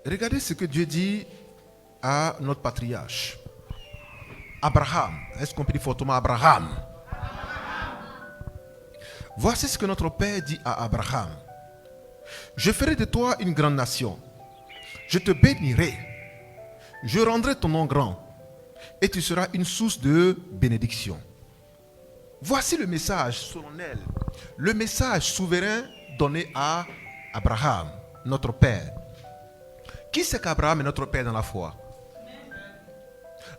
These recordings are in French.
Regardez ce que Dieu dit à notre patriarche. Abraham. Est-ce qu'on peut dire fortement Abraham? Voici ce que notre Père dit à Abraham. Je ferai de toi une grande nation. Je te bénirai. Je rendrai ton nom grand. Et tu seras une source de bénédiction. Voici le message solennel. Le message souverain donné à Abraham, notre Père. Qui c'est qu'Abraham est notre Père dans la foi?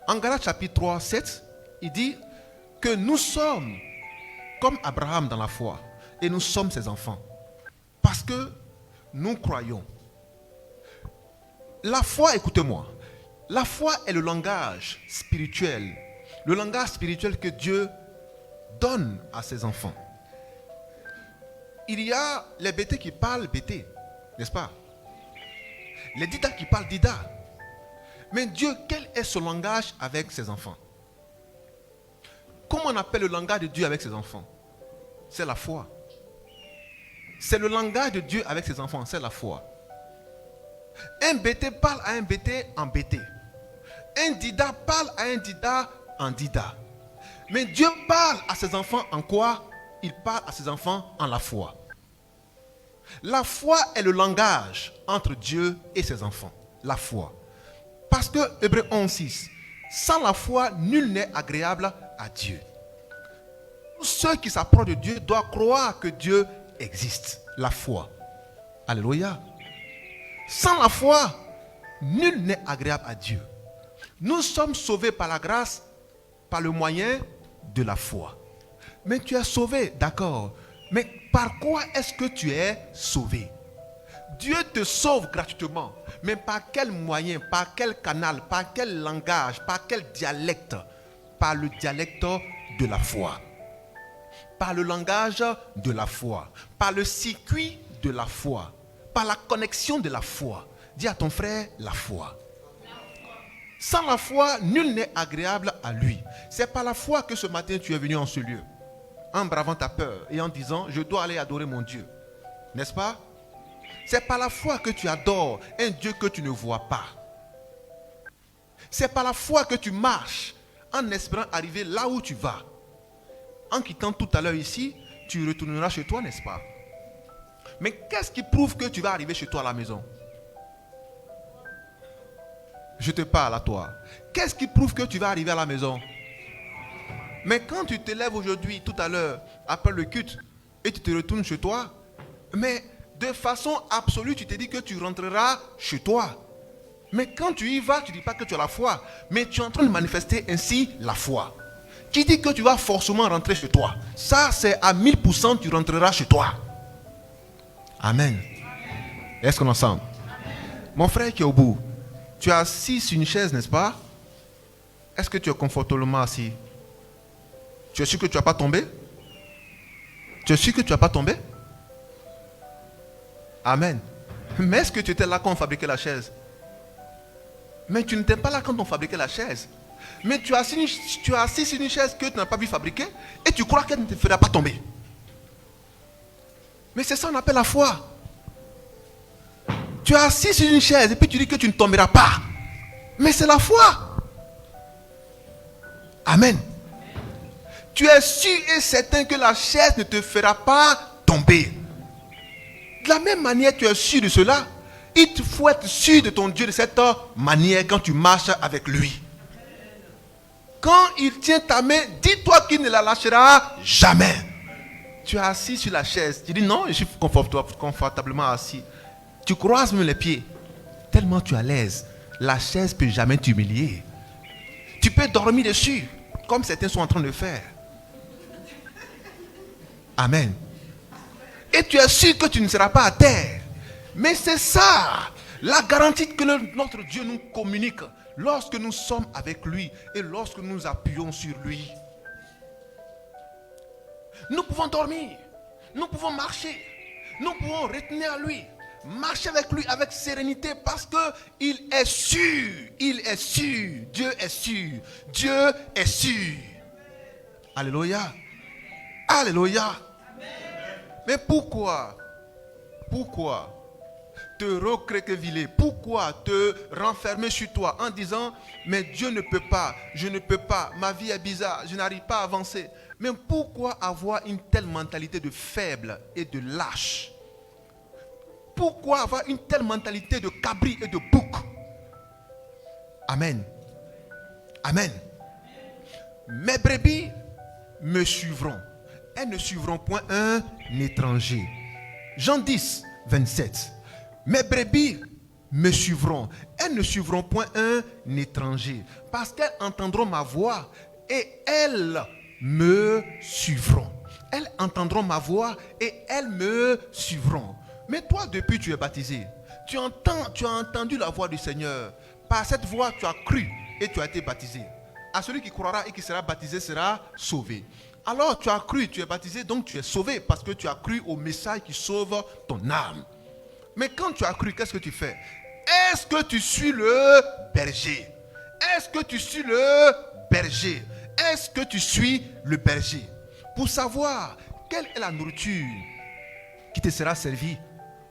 En Galates chapitre 3, 7, il dit que nous sommes comme Abraham dans la foi. Et nous sommes ses enfants. Parce que nous croyons. La foi, écoutez-moi. La foi est le langage spirituel. Le langage spirituel que Dieu donne à ses enfants. Il y a les bêtés qui parlent bêtés, n'est-ce pas? Les didas qui parlent didas. Mais Dieu, quel est son langage avec ses enfants? Comment on appelle le langage de Dieu avec ses enfants? C'est la foi. C'est le langage de Dieu avec ses enfants, c'est la foi. Un bêté parle à un bêté en bêté. Un dida parle à un dida en dida. Mais Dieu parle à ses enfants en quoi? Il parle à ses enfants en la foi. La foi est le langage entre Dieu et ses enfants. La foi. Parce que, Hébreux 11:6, sans la foi, nul n'est agréable à Dieu. Tous ceux qui s'approchent de Dieu doivent croire que Dieu existe. La foi. Alléluia. Sans la foi, nul n'est agréable à Dieu. Nous sommes sauvés par la grâce, par le moyen de la foi. Mais tu es sauvé, d'accord. Mais par quoi est-ce que tu es sauvé? Dieu te sauve gratuitement. Mais par quel moyen, par quel canal, par quel langage, par quel dialecte? Par le dialecte de la foi. Par le langage de la foi. Par le circuit de la foi. Par la connexion de la foi. Dis à ton frère, la foi. Sans la foi, nul n'est agréable à lui. C'est par la foi que ce matin tu es venu en ce lieu. En bravant ta peur et en disant, je dois aller adorer mon Dieu. N'est-ce pas? C'est par la foi que tu adores un Dieu que tu ne vois pas. C'est par la foi que tu marches en espérant arriver là où tu vas. En quittant tout à l'heure ici, tu retourneras chez toi, n'est-ce pas? Mais qu'est-ce qui prouve que tu vas arriver chez toi à la maison? Je te parle à toi. Qu'est-ce qui prouve que tu vas arriver à la maison? Mais quand tu te lèves aujourd'hui, tout à l'heure, après le culte, et tu te retournes chez toi, mais de façon absolue, tu te dis que tu rentreras chez toi. Mais quand tu y vas, tu ne dis pas que tu as la foi, mais tu es en train de manifester ainsi la foi. Qui dit que tu vas forcément rentrer chez toi? Ça, c'est à 1000%, tu rentreras chez toi. Amen. Est-ce qu'on est ensemble? Mon frère qui est au bout, tu es assis sur une chaise, n'est-ce pas? Est-ce que tu es confortablement assis? Tu es sûr que tu n'as pas tombé? Tu es sûr que tu n'as pas tombé? Amen. Mais est-ce que tu étais là quand on fabriquait la chaise? Mais tu n'étais pas là quand on fabriquait la chaise. Mais tu es assis sur une chaise que tu n'as pas vu fabriquer et tu crois qu'elle ne te fera pas tomber. Mais c'est ça qu'on appelle la foi. Tu es assis sur une chaise et puis tu dis que tu ne tomberas pas. Mais c'est la foi. Amen. Tu es sûr et certain que la chaise ne te fera pas tomber. De la même manière, tu es sûr de cela. Il te faut être sûr de ton Dieu de cette manière quand tu marches avec lui. Quand il tient ta main, dis-toi qu'il ne la lâchera jamais. Tu es assis sur la chaise. Tu dis non, je suis confortablement assis. Tu croises même les pieds. Tellement tu es à l'aise. La chaise ne peut jamais t'humilier. Tu peux dormir dessus, comme certains sont en train de faire. Amen. Et tu es sûr que tu ne seras pas à terre. Mais c'est ça, la garantie que notre Dieu nous communique lorsque nous sommes avec lui et lorsque nous appuyons sur lui. Nous pouvons dormir, nous pouvons marcher, nous pouvons retenir à lui, marcher avec lui avec sérénité parce qu'il est sûr, il est sûr, Dieu est sûr, Dieu est sûr. Alléluia, alléluia. Mais pourquoi te recréqueviller? Pourquoi te renfermer sur toi en disant mais Dieu ne peut pas, je ne peux pas, ma vie est bizarre, je n'arrive pas à avancer? Mais pourquoi avoir une telle mentalité de faible et de lâche? Pourquoi avoir une telle mentalité de cabri et de bouc? Amen. Amen. Mes brebis me suivront. Elles ne suivront point un étranger. Jean 10, 27. Mes brebis me suivront. Elles ne suivront point un étranger. Parce qu'elles entendront ma voix et elles me suivront. Elles entendront ma voix et elles me suivront. Mais toi, depuis que tu es baptisé, tu as entendu la voix du Seigneur. Par cette voix, tu as cru et tu as été baptisé. À celui qui croira et qui sera baptisé sera sauvé. Alors tu as cru, tu es baptisé, donc tu es sauvé parce que tu as cru au message qui sauve ton âme. Mais quand tu as cru, qu'est-ce que tu fais? Est-ce que tu suis le berger? Est-ce que tu suis le berger? Est-ce que tu suis le berger? Pour savoir quelle est la nourriture qui te sera servie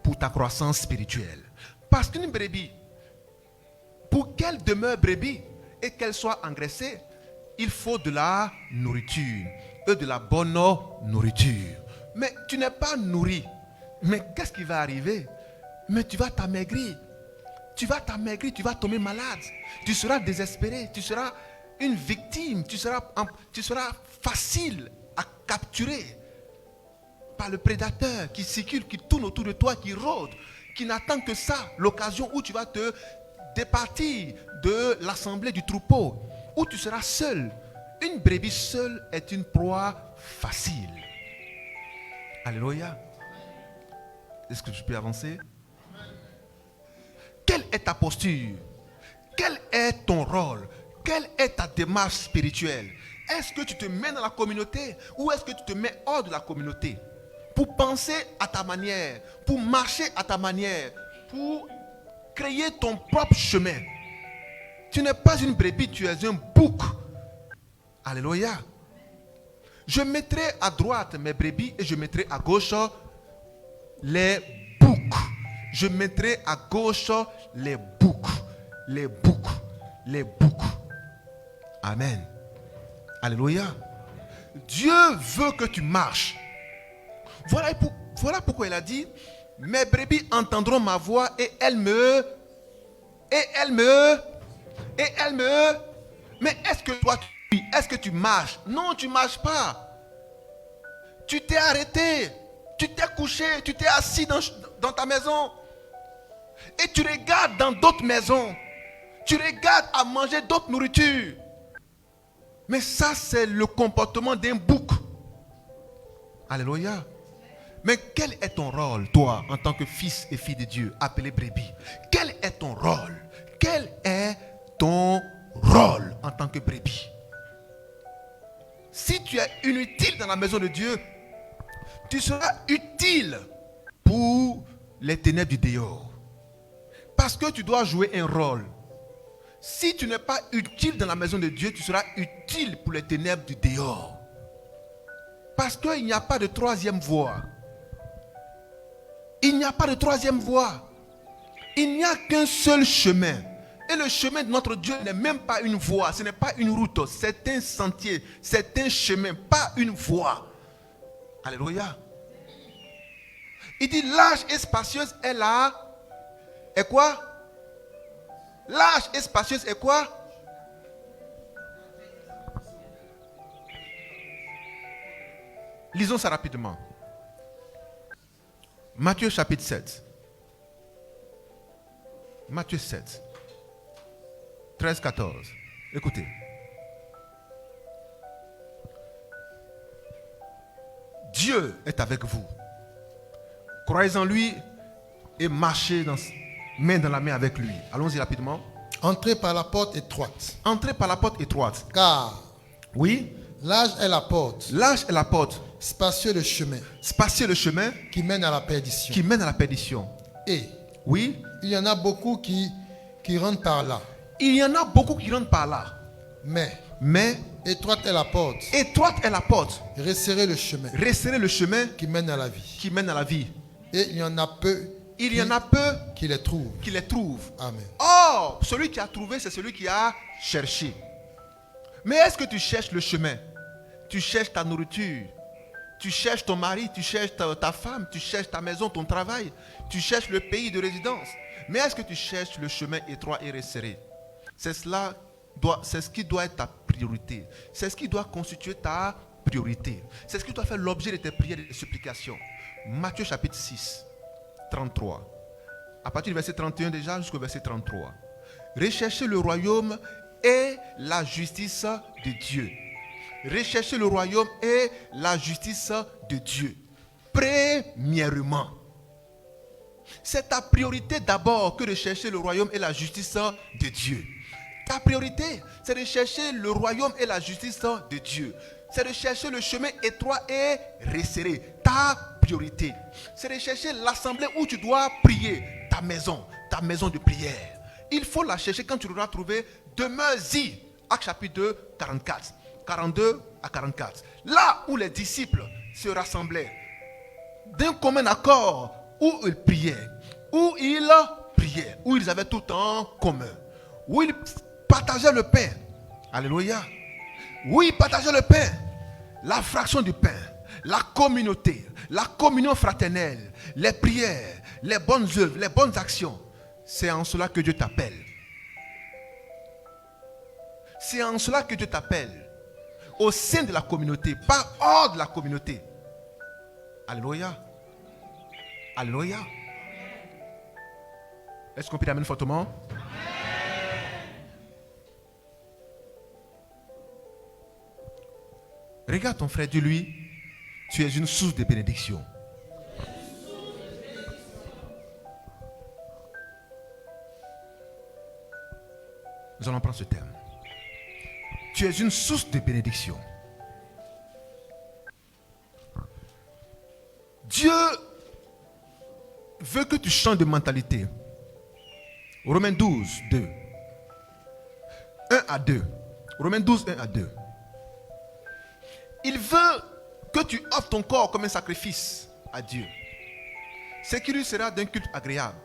pour ta croissance spirituelle. Parce qu'une brebis, pour qu'elle demeure brebis et qu'elle soit engraissée, il faut de la nourriture, et de la bonne nourriture. Mais tu n'es pas nourri. Mais qu'est-ce qui va arriver? Mais tu vas t'amaigrir. Tu vas t'amaigrir, tu vas tomber malade. Tu seras désespéré, tu seras une victime, tu seras facile à capturer par le prédateur qui circule, qui tourne autour de toi, qui rôde, qui n'attend que ça, l'occasion où tu vas te départir de l'assemblée du troupeau, où tu seras seul. Une brebis seule est une proie facile. Alléluia. Est-ce que je peux avancer? Quelle est ta posture? Quel est ton rôle? Quelle est ta démarche spirituelle? Est-ce que tu te mets dans la communauté ou est-ce que tu te mets hors de la communauté? Pour penser à ta manière, pour marcher à ta manière, pour créer ton propre chemin. Tu n'es pas une brebis, tu es un bouc. Alléluia. Je mettrai à droite mes brebis et je mettrai à gauche les boucs. Je mettrai à gauche les boucs. Les boucs. Les boucs. Amen. Alléluia. Dieu veut que tu marches. Voilà pourquoi il a dit, mes brebis entendront ma voix et elles me... Mais est-ce que toi, est-ce que tu marches? Non, tu ne marches pas. Tu t'es arrêté. Tu t'es couché. Tu t'es assis dans ta maison. Et tu regardes dans d'autres maisons. Tu regardes à manger d'autres nourritures. Mais ça, c'est le comportement d'un bouc. Alléluia. Mais quel est ton rôle, toi, en tant que fils et fille de Dieu, appelé brebis? Quel est ton rôle? Quel est ton rôle en tant que brebis? Si tu es inutile dans la maison de Dieu, tu seras utile pour les ténèbres du dehors. Parce que tu dois jouer un rôle. Si tu n'es pas utile dans la maison de Dieu, tu seras utile pour les ténèbres du dehors. Parce qu'il n'y a pas de troisième voie. Il n'y a pas de troisième voie. Il n'y a qu'un seul chemin. Et le chemin de notre Dieu n'est même pas une voie. Ce n'est pas une route. C'est un sentier. C'est un chemin. Pas une voie. Alléluia. Il dit large et spacieuse est là. Et quoi? Large et spacieuse est quoi? Lisons ça rapidement. Matthieu chapitre 7. Matthieu 7. 13-14. Écoutez. Dieu est avec vous. Croyez en lui et marchez main dans la main avec lui. Allons-y rapidement. Entrez par la porte étroite. Entrez par la porte étroite. Car oui, large est la porte. Large est la porte. Spacieux le chemin. Spacieux le chemin. Qui mène à la perdition. Qui mène à la perdition. Et oui, il y en a beaucoup qui rentrent par là. Il y en a beaucoup qui rentrent par là. Mais étroite est la porte. Étroite est la porte. Resserrez le chemin. Resserrez le chemin qui mène à la vie. Qui mène à la vie. Et il y en a peu il y en a peu qui les trouvent. qui les trouvent. Amen. Or, celui qui a trouvé, c'est celui qui a cherché. Mais est-ce que tu cherches le chemin? Tu cherches ta nourriture. Tu cherches ton mari, tu cherches ta femme, tu cherches ta maison, ton travail. Tu cherches le pays de résidence. Mais est-ce que tu cherches le chemin étroit et resserré? C'est ce qui doit être ta priorité. C'est ce qui doit constituer ta priorité. C'est ce qui doit faire l'objet de tes prières et de tes supplications. Matthieu chapitre 6, 33. À partir du verset 31 déjà jusqu'au verset 33. Recherchez le royaume et la justice de Dieu. Recherchez le royaume et la justice de Dieu. Premièrement. C'est ta priorité d'abord que de chercher le royaume et la justice de Dieu. Ta priorité, c'est de chercher le royaume et la justice de Dieu. C'est de chercher le chemin étroit et resserré. Ta priorité, c'est de chercher l'assemblée où tu dois prier. Ta maison de prière. Il faut la chercher. Quand tu l'auras trouvée, demeure-y. Actes chapitre 2, 44. 42 à 44. Là où les disciples se rassemblaient d'un commun accord, où ils priaient, où ils avaient tout en commun, où ils partageaient le pain. Alléluia. Où ils partageaient le pain, la fraction du pain, la communauté, la communion fraternelle, les prières, les bonnes œuvres, les bonnes actions. C'est en cela que Dieu t'appelle. C'est en cela que Dieu t'appelle. Au sein de la communauté, pas hors de la communauté. Alléluia. Alléluia. Est-ce qu'on peut l'amener fortement? Regarde ton frère, dis-lui, tu es une source de bénédiction. Nous allons prendre ce terme. Tu es une source de bénédiction. Dieu veut que tu changes de mentalité. Romains 12, 2. 1 à 2. Romains 12, 1 à 2. Il veut que tu offres ton corps comme un sacrifice à Dieu. Ce qui lui sera d'un culte agréable.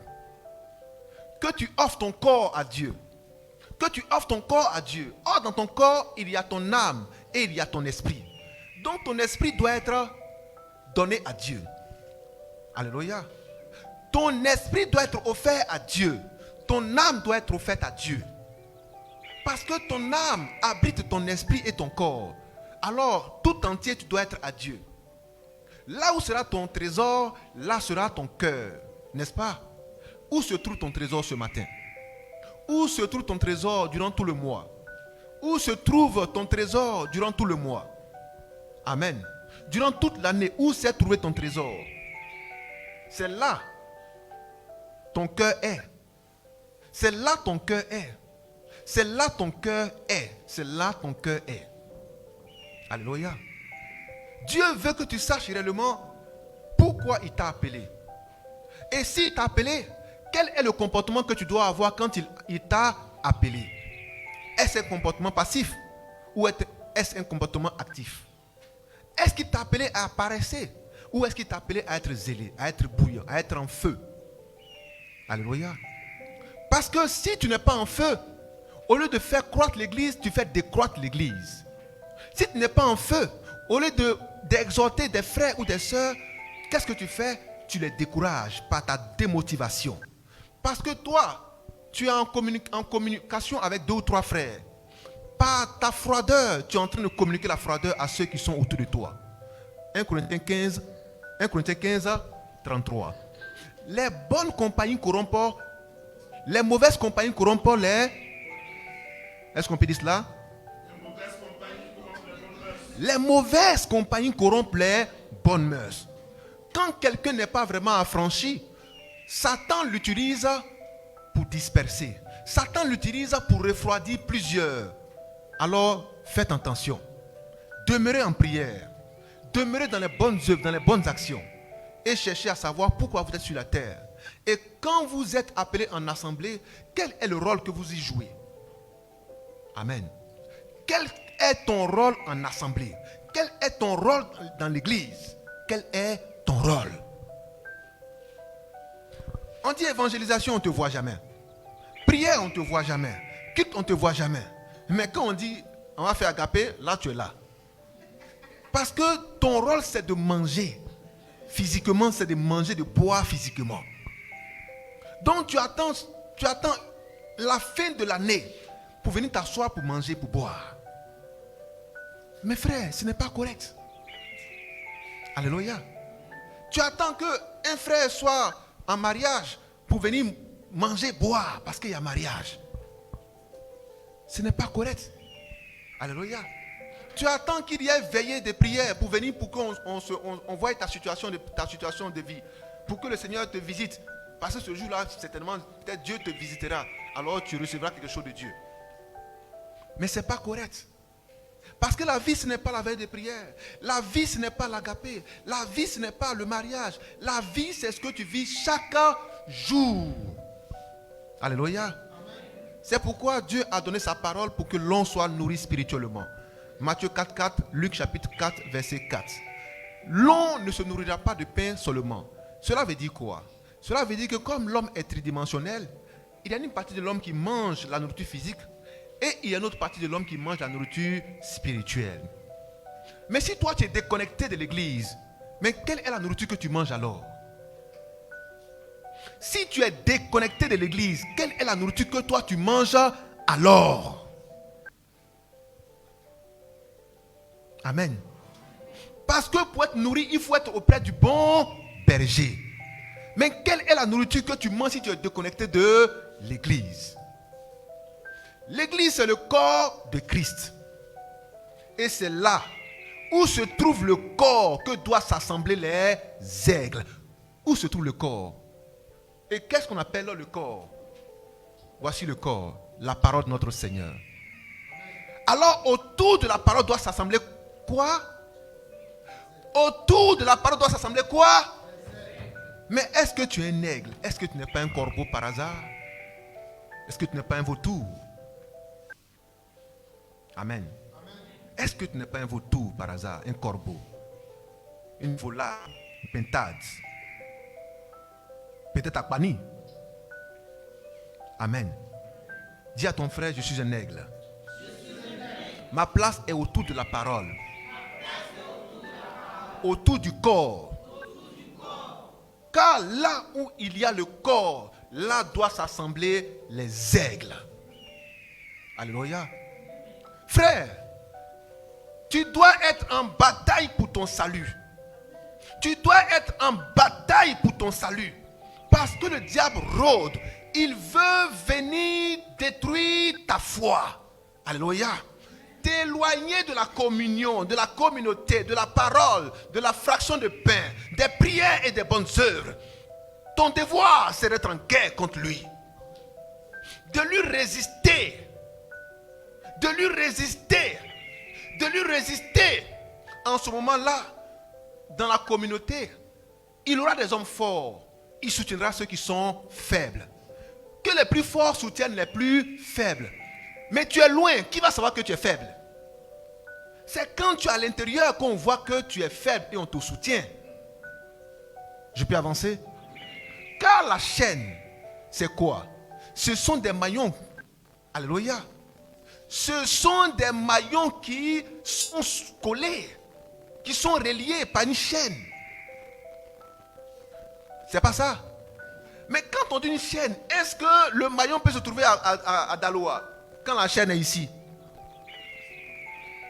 Que tu offres ton corps à Dieu. Que tu offres ton corps à Dieu. Or, dans ton corps, il y a ton âme et il y a ton esprit. Donc, ton esprit doit être donné à Dieu. Alléluia. Ton esprit doit être offert à Dieu. Ton âme doit être offerte à Dieu. Parce que ton âme abrite ton esprit et ton corps. Alors, tout entier, tu dois être à Dieu. Là où sera ton trésor, là sera ton cœur. N'est-ce pas? Où se trouve ton trésor ce matin? Où se trouve ton trésor durant tout le mois? Où se trouve ton trésor durant tout le mois? Amen. Durant toute l'année, où s'est trouvé ton trésor? C'est là ton cœur est. C'est là ton cœur est. C'est là ton cœur est. C'est là ton cœur est. Alléluia. Dieu veut que tu saches réellement pourquoi il t'a appelé. Et s'il t'a appelé, quel est le comportement que tu dois avoir quand il t'a appelé? Est-ce un comportement passif ou est-ce un comportement actif? Est-ce qu'il t'a appelé à paresser ou est-ce qu'il t'a appelé à être zélé, à être bouillant, à être en feu? Alléluia. Parce que si tu n'es pas en feu, au lieu de faire croître l'église, tu fais décroître l'église. Si tu n'es pas en feu, au lieu d'exhorter des frères ou des sœurs, qu'est-ce que tu fais? Tu les décourages par ta démotivation. Parce que toi, tu es en communication avec 2 ou 3 frères. Par ta froideur, tu es en train de communiquer la froideur à ceux qui sont autour de toi. 1 Corinthiens 15, 33. Les bonnes compagnies corrompent, les mauvaises compagnies corrompent les... Est-ce qu'on peut dire cela? Les mauvaises compagnies corrompent les bonnes mœurs. Quand quelqu'un n'est pas vraiment affranchi, Satan l'utilise pour disperser. Satan l'utilise pour refroidir plusieurs. Alors, faites attention. Demeurez en prière. Demeurez dans les bonnes œuvres, dans les bonnes actions. Et cherchez à savoir pourquoi vous êtes sur la terre. Et quand vous êtes appelé en assemblée, quel est le rôle que vous y jouez? Amen. Quel est ton rôle en assemblée? Quel est ton rôle dans l'église? Quel est ton rôle? On dit évangélisation, on ne te voit jamais. Prière, on ne te voit jamais. Culte, on ne te voit jamais. Mais quand on dit, on va faire agapé, là tu es là. Parce que ton rôle, c'est de manger. Physiquement, c'est de manger, de boire physiquement. Donc tu attends la fin de l'année pour venir t'asseoir, pour manger, pour boire. Mes frères, ce n'est pas correct. Alléluia. Tu attends qu'un frère soit en mariage pour venir manger, boire, parce qu'il y a mariage. Ce n'est pas correct. Alléluia. Tu attends qu'il y ait veillée de prière pour venir, pour qu'on voie ta situation de vie, pour que le Seigneur te visite. Parce que ce jour-là, certainement, peut-être Dieu te visitera. Alors tu recevras quelque chose de Dieu. Mais ce n'est pas correct. Parce que la vie, ce n'est pas la veille de prière. La vie, ce n'est pas l'agapé. La vie, ce n'est pas le mariage. La vie, c'est ce que tu vis chaque jour. Alléluia. C'est pourquoi Dieu a donné sa parole pour que l'on soit nourri spirituellement. Matthieu 4, 4, Luc chapitre 4, verset 4. L'on ne se nourrira pas de pain seulement. Cela veut dire quoi? Cela veut dire que comme l'homme est tridimensionnel, il y a une partie de l'homme qui mange la nourriture physique et il y a une autre partie de l'homme qui mange la nourriture spirituelle. Mais si toi tu es déconnecté de l'église, mais quelle est la nourriture que tu manges alors? Si tu es déconnecté de l'église, quelle est la nourriture que toi tu manges alors? Amen. Parce que pour être nourri, il faut être auprès du bon berger. Mais quelle est la nourriture que tu manges si tu es déconnecté de l'église? L'église, c'est le corps de Christ. Et c'est là où se trouve le corps que doivent s'assembler les aigles. Où se trouve le corps? Et qu'est-ce qu'on appelle le corps? Voici le corps, la parole de notre Seigneur. Alors, autour de la parole doit s'assembler quoi? Autour de la parole doit s'assembler quoi? Mais est-ce que tu es un aigle? Est-ce que tu n'es pas un corbeau par hasard? Est-ce que tu n'es pas un vautour? Amen. Est-ce que tu n'es pas un vautour par hasard? Un corbeau? Une volaille? Une pintade? Peut-être à Pani? Amen. Dis à ton frère, je suis un aigle. Ma place est autour de la parole. Autour du corps. Car là où il y a le corps, là doivent s'assembler les aigles. Alléluia. Frère, tu dois être en bataille pour ton salut. Tu dois être en bataille pour ton salut. Parce que le diable rôde. Il veut venir détruire ta foi. Alléluia. T'éloigner de la communion, de la communauté, de la parole, de la fraction de pain, des prières et des bonnes œuvres. Ton devoir, c'est d'être en guerre contre lui. De lui résister. De lui résister. De lui résister. En ce moment-là, dans la communauté, il aura des hommes forts. Il soutiendra ceux qui sont faibles. Que les plus forts soutiennent les plus faibles. Mais tu es loin, qui va savoir que tu es faible? C'est quand tu es à l'intérieur qu'on voit que tu es faible et on te soutient. Je peux avancer? Car la chaîne, c'est quoi? Ce sont des maillons. Alléluia. Ce sont des maillons qui sont collés, qui sont reliés par une chaîne. C'est pas ça? Mais quand on dit une chaîne, est-ce que le maillon peut se trouver à Daloa quand la chaîne est ici?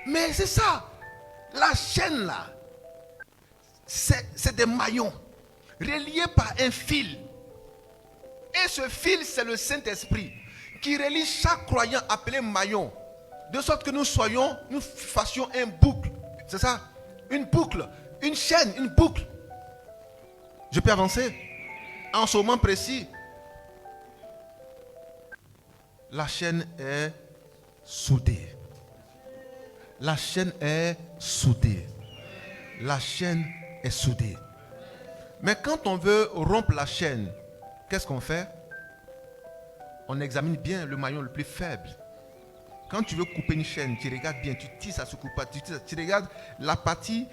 Mais c'est ça. La chaîne là, c'est des maillons reliés par un fil. Et ce fil, c'est le Saint-Esprit qui relie chaque croyant appelé maillon. De sorte que nous fassions un boucle. C'est ça? Une boucle, une chaîne, une boucle. Je peux avancer? En ce moment précis, la chaîne est soudée. La chaîne est soudée. La chaîne est soudée. Mais quand on veut rompre la chaîne, qu'est-ce qu'on fait? On examine bien le maillon le plus faible. Quand tu veux couper une chaîne, tu regardes bien, tu tisses, ça se coupe pas. Tu regardes la partie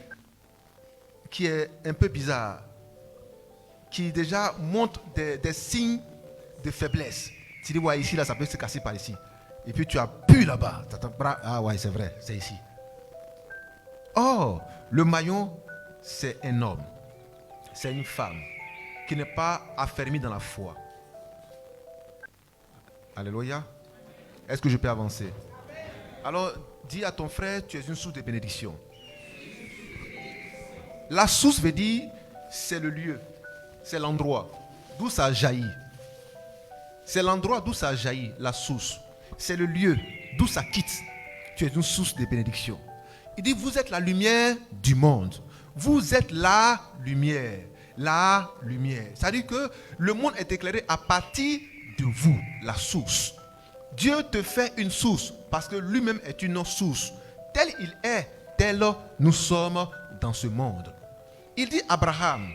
qui est un peu bizarre. qui déjà montrent des signes de faiblesse. Tu dis, ouais, ici, là, ça peut se casser par ici. Et puis tu appuies là-bas. Ah ouais, c'est vrai, c'est ici. Or, le maillon, c'est un homme, c'est une femme qui n'est pas affermie dans la foi. Alléluia. Est-ce que je peux avancer? Alors, dis à ton frère, tu es une source de bénédiction. La source veut dire, c'est le lieu, c'est l'endroit d'où ça jaillit. C'est l'endroit d'où ça jaillit, la source. C'est le lieu d'où ça quitte. Tu es une source de bénédiction. Il dit, vous êtes la lumière du monde. Vous êtes la lumière. La lumière. C'est-à-dire que le monde est éclairé à partir de vous, la source. Dieu te fait une source parce que lui-même est une source. Tel il est, tel nous sommes dans ce monde. Il dit, Abraham,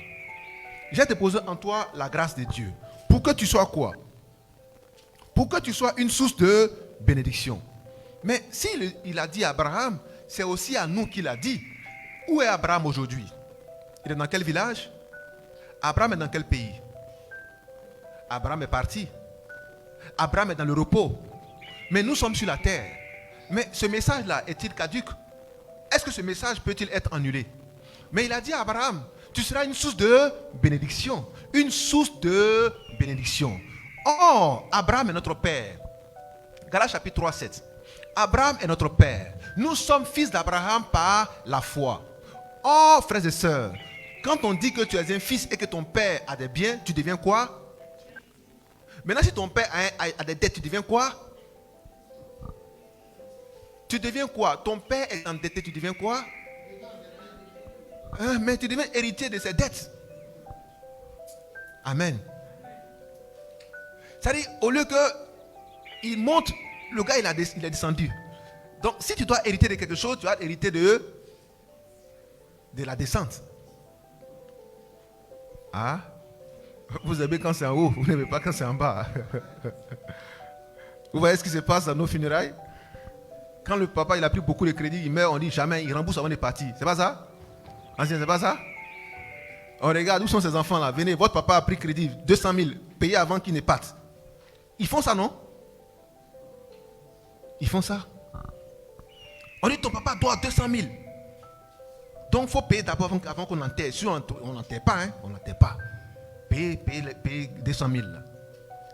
j'ai déposé en toi la grâce de Dieu. Pour que tu sois quoi? Pour que tu sois une source de bénédiction. Mais s'il a dit à Abraham, c'est aussi à nous qu'il a dit. Où est Abraham aujourd'hui? Il est dans quel village? Abraham est dans quel pays? Abraham est parti. Abraham est dans le repos. Mais nous sommes sur la terre. Mais ce message-là est-il caduc? Est-ce que ce message peut-il être annulé? Mais il a dit à Abraham, tu seras une source de bénédiction. Une source de bénédiction. Oh, Abraham est notre père. Galates chapitre 3, 7. Abraham est notre père. Nous sommes fils d'Abraham par la foi. Oh, frères et sœurs, quand on dit que tu es un fils et que ton père a des biens, tu deviens quoi? Maintenant, si ton père a des dettes, tu deviens quoi? Tu deviens quoi? Ton père est endetté, tu deviens quoi? Mais tu deviens héritier de ses dettes. Amen. C'est-à-dire, au lieu qu'il monte, le gars il est descendu. Donc, si tu dois hériter de quelque chose, tu vas hériter de la descente. Ah? Vous aimez quand c'est en haut, vous n'aimez pas quand c'est en bas. Vous voyez ce qui se passe dans nos funérailles? Quand le papa il a pris beaucoup de crédit, il meurt, on dit jamais, il rembourse avant de partir. C'est pas ça? Ancien, c'est pas ça? On regarde, où sont ces enfants là? Venez, votre papa a pris crédit, 200 000, payé avant qu'il ne parte. Ils font ça, non? Ils font ça. On dit ton papa doit 200 000. Donc il faut payer d'abord avant qu'on enterre. Si on n'enterre pas, hein, on n'enterre pas. Payer 200 000. Là.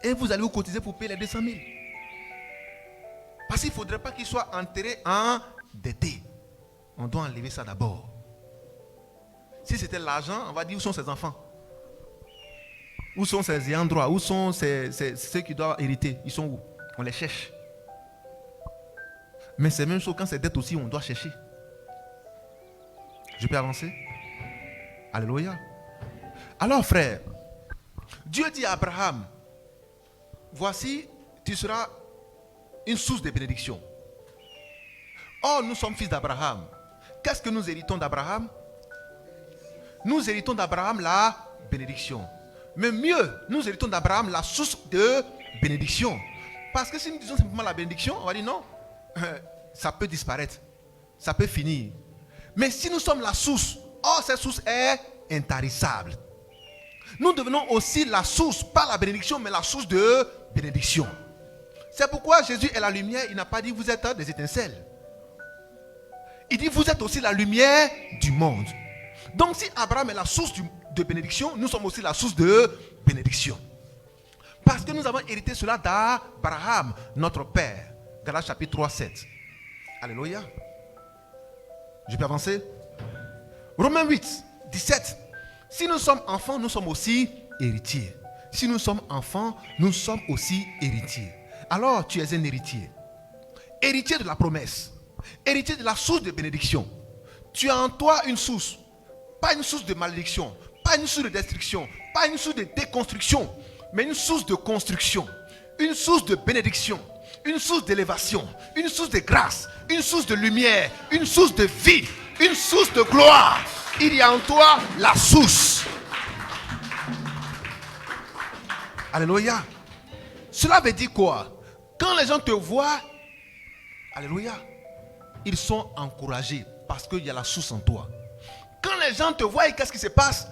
Et vous allez vous cotiser pour payer les 200 000. Parce qu'il ne faudrait pas qu'il soit enterré endetté. On doit enlever ça d'abord. Si c'était l'argent, on va dire où sont ses enfants? Où sont ses ayants droit? Où sont ceux qui doivent hériter? Ils sont où? On les cherche. Mais c'est même chose quand c'est dette aussi, on doit chercher. Je peux avancer? Alléluia. Alors frère, Dieu dit à Abraham, voici, tu seras une source de bénédiction. Or, nous sommes fils d'Abraham. Qu'est-ce que nous héritons d'Abraham? Nous héritons d'Abraham la bénédiction. Mais mieux, nous héritons d'Abraham la source de bénédiction. Parce que si nous disons simplement la bénédiction, on va dire non. Ça peut disparaître. Ça peut finir. Mais si nous sommes la source, or cette source est intarissable. Nous devenons aussi la source, pas la bénédiction, mais la source de bénédiction. C'est pourquoi Jésus est la lumière. Il n'a pas dit vous êtes des étincelles. Il dit vous êtes aussi la lumière du monde. Donc si Abraham est la source de bénédiction, nous sommes aussi la source de bénédiction. Parce que nous avons hérité cela d'Abraham, notre père. Galates chapitre 3, 7. Alléluia. Je peux avancer? Romains 8, 17. Si nous sommes enfants, nous sommes aussi héritiers. Si nous sommes enfants, nous sommes aussi héritiers. Alors tu es un héritier. Héritier de la promesse. Héritier de la source de bénédiction. Tu as en toi une source. Pas une source de malédiction. Pas une source de destruction. Pas une source de déconstruction. Mais une source de construction. Une source de bénédiction. Une source d'élévation. Une source de grâce. Une source de lumière. Une source de vie. Une source de gloire. Il y a en toi la source. Alléluia. Cela veut dire quoi? Quand les gens te voient, alléluia, ils sont encouragés parce qu'il y a la source en toi. Quand les gens te voient, qu'est-ce qui se passe?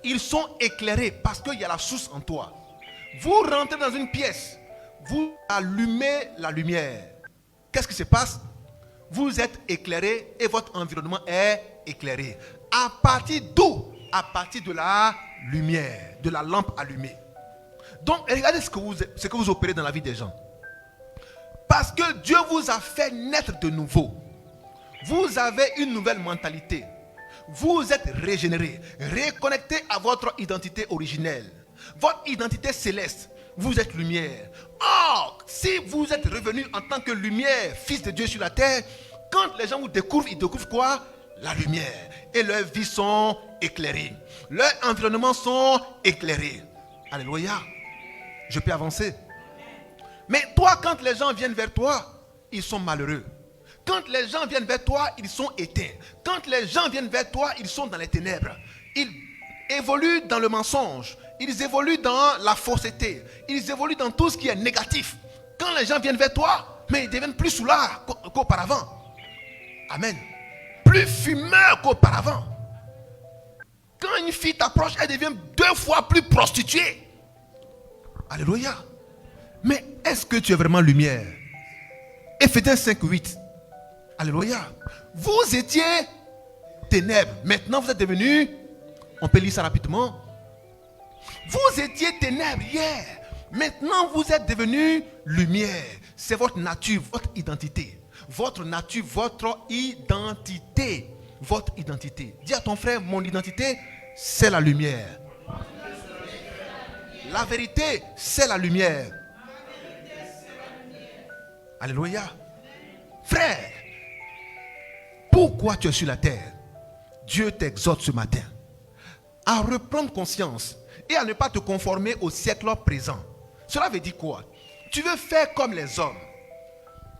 ils sont éclairés parce qu'il y a la source en toi. Vous rentrez dans une pièce, vous allumez la lumière. Qu'est-ce qui se passe? Vous êtes éclairé et votre environnement est éclairé. À partir d'où? À partir de la lumière, de la lampe allumée. Donc, regardez ce que vous opérez dans la vie des gens. Parce que Dieu vous a fait naître de nouveau. Vous avez une nouvelle mentalité. Vous êtes régénéré, reconnecté à votre identité originelle. Votre identité céleste. Vous êtes lumière. Or, si vous êtes revenu en tant que lumière, fils de Dieu sur la terre, quand les gens vous découvrent, ils découvrent quoi? La lumière. Et leurs vies sont éclairées. Leurs environnements sont éclairés. Alléluia. Je peux avancer. Mais toi, quand les gens viennent vers toi, ils sont malheureux. Quand les gens viennent vers toi, ils sont éteints. Quand les gens viennent vers toi, ils sont dans les ténèbres. Ils évoluent dans le mensonge. Ils évoluent dans la fausseté. Ils évoluent dans tout ce qui est négatif. Quand les gens viennent vers toi, mais ils deviennent plus soulards qu'auparavant. Amen. Plus fumeurs qu'auparavant. Quand une fille t'approche, elle devient 2 fois plus prostituée. Alléluia. Mais est-ce que tu es vraiment lumière? Éphésiens 5:8. Alléluia. Vous étiez ténèbres. Maintenant vous êtes devenus, on peut lire ça rapidement. Vous étiez ténèbres hier. Maintenant vous êtes devenus lumière. C'est votre nature, votre identité. Votre nature, votre identité. Votre identité. Dis à ton frère, mon identité, c'est la lumière. La vérité, c'est la lumière. Alléluia. Frère, pourquoi tu es sur la terre? Dieu t'exhorte ce matin à reprendre conscience et à ne pas te conformer au siècle présent. Cela veut dire quoi? Tu veux faire comme les hommes.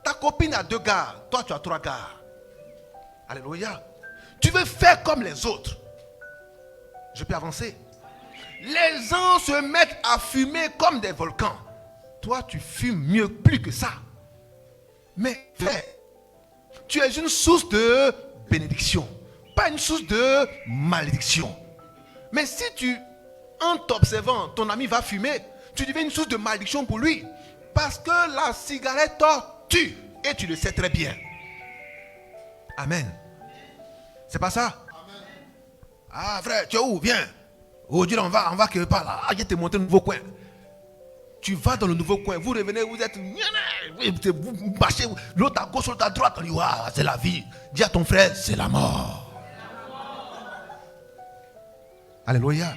Ta copine a 2 gars, toi tu as 3 gars. Alléluia. Tu veux faire comme les autres. Je peux avancer. Les gens se mettent à fumer comme des volcans. Toi tu fumes mieux, plus que ça. Mais frère, tu es une source de bénédiction, pas une source de malédiction. Mais si en t'observant, ton ami va fumer, tu deviens une source de malédiction pour lui. Parce que la cigarette tue. Et tu le sais très bien. Amen. C'est pas ça? Amen. Ah frère, tu es où? Viens. Aujourd'hui on va quelque part là. Ah, je vais te montrer un nouveau coin. Tu vas dans le nouveau coin, vous revenez, vous êtes... Vous marchez, l'autre à gauche, l'autre à droite. On dit, waouh, c'est la vie. Dis à ton frère, c'est la mort. Alléluia.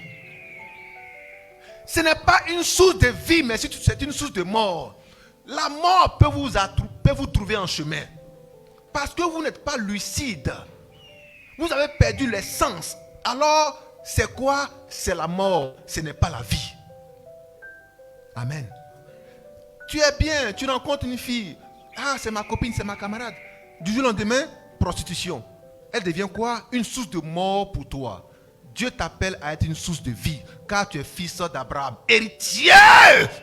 Ce n'est pas une source de vie, mais c'est une source de mort. La mort peut vous trouver en chemin. Parce que vous n'êtes pas lucide. Vous avez perdu les sens. Alors, c'est quoi? C'est la mort. Ce n'est pas la vie. Amen. Tu es bien, tu rencontres une fille. Ah, c'est ma copine, c'est ma camarade. Du jour au lendemain, prostitution. Elle devient quoi? Une source de mort pour toi. Dieu t'appelle à être une source de vie, car tu es fils d'Abraham, héritier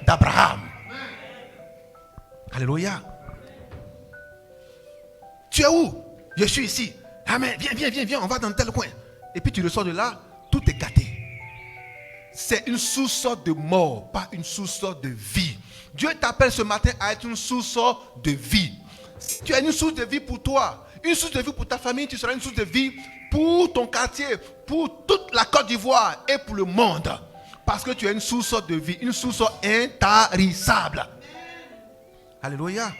d'Abraham. Alléluia. Tu es où? Je suis ici. Amen. Viens, on va dans tel coin. Et puis tu ressors de là, tout est gâté. C'est une source de mort, pas une source de vie. Dieu t'appelle ce matin à être une source de vie. Si tu es une source de vie pour toi, une source de vie pour ta famille, tu seras une source de vie pour ton quartier, pour toute la Côte d'Ivoire et pour le monde. Parce que tu es une source de vie, une source intarissable. Alléluia.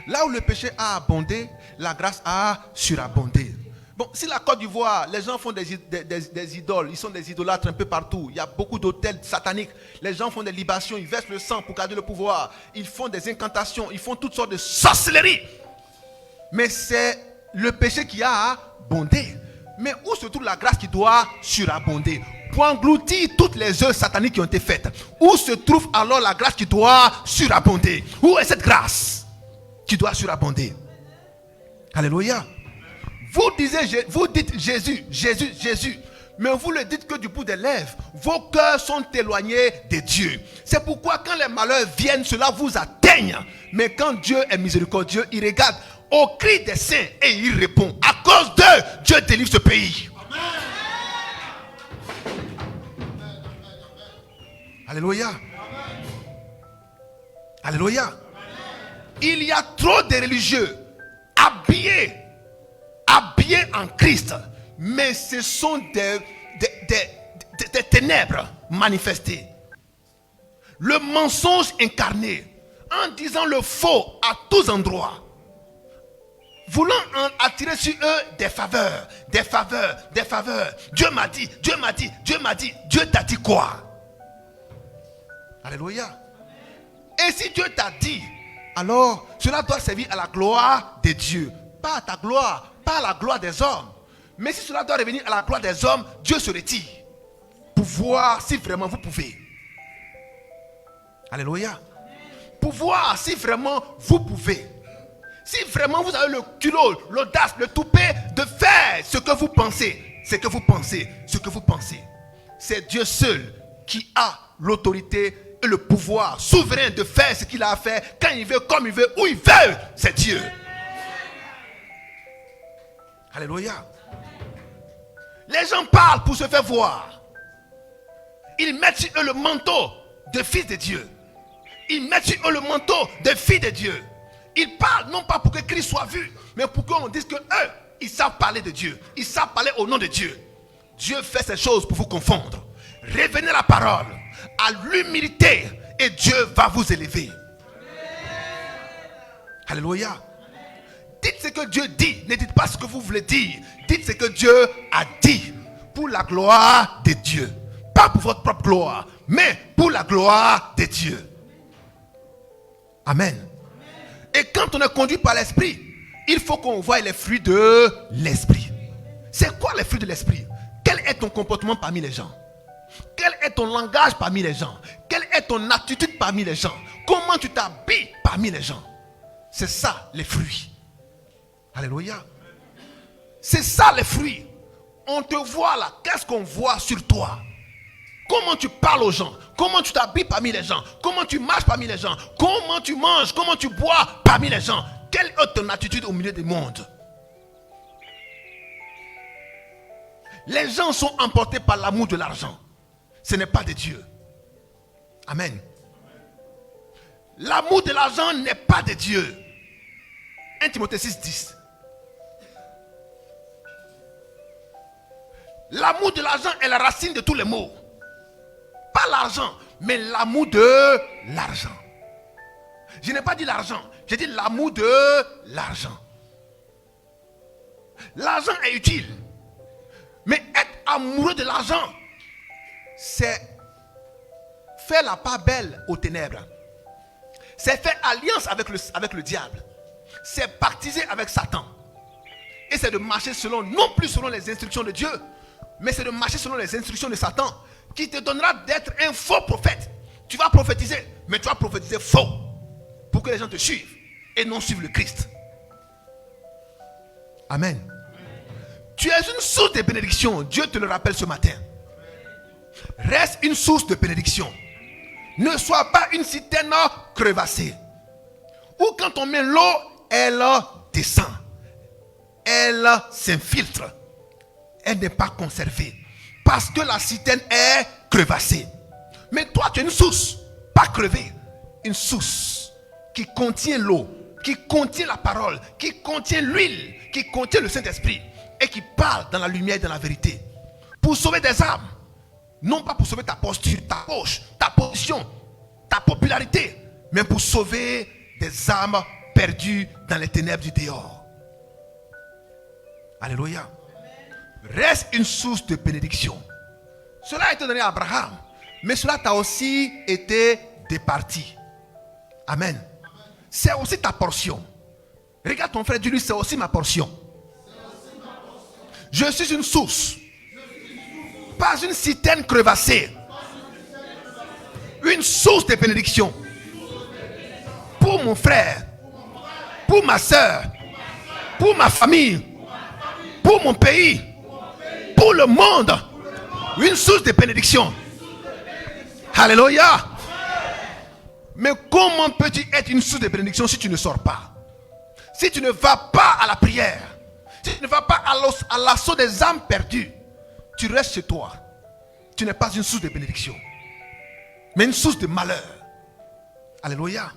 Là où le péché a abondé, la grâce a surabondé. Bon, si la Côte d'Ivoire, les gens font des idoles, ils sont des idolâtres un peu partout. Il y a beaucoup d'hôtels sataniques. Les gens font des libations, ils versent le sang pour garder le pouvoir. Ils font des incantations, ils font toutes sortes de sorcelleries. Mais c'est le péché qui a abondé. Mais où se trouve la grâce qui doit surabonder? Pour engloutir toutes les œuvres sataniques qui ont été faites. Où se trouve alors la grâce qui doit surabonder? Où est cette grâce qui doit surabonder? Alléluia. Vous dites Jésus, mais vous le dites que du bout des lèvres. Vos cœurs sont éloignés de Dieu. C'est pourquoi quand les malheurs viennent, cela vous atteigne. Mais quand Dieu est miséricordieux, il regarde au cri des saints et il répond. À cause d'eux, Dieu délivre ce pays. Alléluia. Alléluia. Il y a trop de religieux habillés en Christ, mais ce sont des ténèbres manifestées. Le mensonge incarné, en disant le faux à tous endroits, voulant en attirer sur eux des faveurs. Dieu m'a dit, Dieu t'a dit quoi? Alléluia. Et si Dieu t'a dit, alors cela doit servir à la gloire de Dieu, pas à ta gloire, pas à la gloire des hommes. Mais si cela doit revenir à la gloire des hommes, Dieu se retire pour voir si vraiment vous pouvez. Alléluia. Pour voir si vraiment vous pouvez. Si vraiment vous avez le culot, l'audace, le toupet de faire ce que vous pensez, ce que vous pensez. C'est Dieu seul qui a l'autorité et le pouvoir souverain de faire ce qu'il a à faire, quand il veut, comme il veut, où il veut. C'est Dieu. Alléluia. Les gens parlent pour se faire voir. Ils mettent sur eux le manteau de fils de Dieu. Ils mettent sur eux le manteau de fils de Dieu. Ils parlent non pas pour que Christ soit vu, mais pour qu'on dise que eux, ils savent parler de Dieu. Ils savent parler au nom de Dieu. Dieu fait ces choses pour vous confondre. Revenez à la parole, à l'humilité, et Dieu va vous élever. Alléluia. Dites ce que Dieu dit. Ne dites pas ce que vous voulez dire. Dites ce que Dieu a dit. Pour la gloire de Dieu. Pas pour votre propre gloire, mais pour la gloire de Dieu. Amen. Et quand on est conduit par l'esprit, il faut qu'on voie les fruits de l'esprit. C'est quoi les fruits de l'esprit? Quel est ton comportement parmi les gens? Quel est ton langage parmi les gens? Quelle est ton attitude parmi les gens? Comment tu t'habilles parmi les gens? C'est ça les fruits. Alléluia. C'est ça les fruits. On te voit là. Qu'est-ce qu'on voit sur toi? Comment tu parles aux gens? Comment tu t'habilles parmi les gens? Comment tu marches parmi les gens? Comment tu manges? Comment tu bois parmi les gens? Quelle est ton attitude au milieu du monde? Les gens sont emportés par l'amour de l'argent. Ce n'est pas de Dieu. Amen. L'amour de l'argent n'est pas de Dieu. 1 Timothée 6:10. L'amour de l'argent est la racine de tous les maux. Pas l'argent, mais l'amour de l'argent. Je n'ai pas dit l'argent, j'ai dit l'amour de l'argent. L'argent est utile. Mais être amoureux de l'argent, c'est faire la part belle aux ténèbres. C'est faire alliance avec le diable. C'est pactiser avec Satan. Et c'est de marcher non plus selon les instructions de Dieu, mais c'est de marcher selon les instructions de Satan, qui te donnera d'être un faux prophète. Tu vas prophétiser, mais tu vas prophétiser faux, pour que les gens te suivent et non suivent le Christ. Amen. Tu es une source de bénédiction. Dieu te le rappelle ce matin. Reste une source de bénédiction. Ne sois pas une citerne crevassée, où quand on met l'eau, elle descend, elle s'infiltre, elle n'est pas conservée, parce que la citerne est crevassée. Mais toi tu es une source, pas crevée, une source qui contient l'eau, qui contient la parole, qui contient l'huile, qui contient le Saint-Esprit, et qui parle dans la lumière et dans la vérité, pour sauver des âmes. Non pas pour sauver ta posture, ta poche, ta position, ta popularité, mais pour sauver des âmes perdues dans les ténèbres du dehors. Alléluia. Reste une source de bénédiction. Cela a été donné à Abraham, mais cela t'a aussi été départi. Amen. C'est aussi ta portion. Regarde ton frère, dis-lui, c'est aussi ma portion. Je suis une source, pas une citerne crevassée. Une source de bénédiction pour mon frère, pour ma soeur, pour ma famille, pour mon pays, pour le monde. Une source de bénédiction. Alléluia. Mais comment peux-tu être une source de bénédiction si tu ne sors pas? Si tu ne vas pas à la prière, si tu ne vas pas à l'assaut des âmes perdues, tu restes chez toi. Tu n'es pas une source de bénédiction. mais une source de malheur. Alléluia.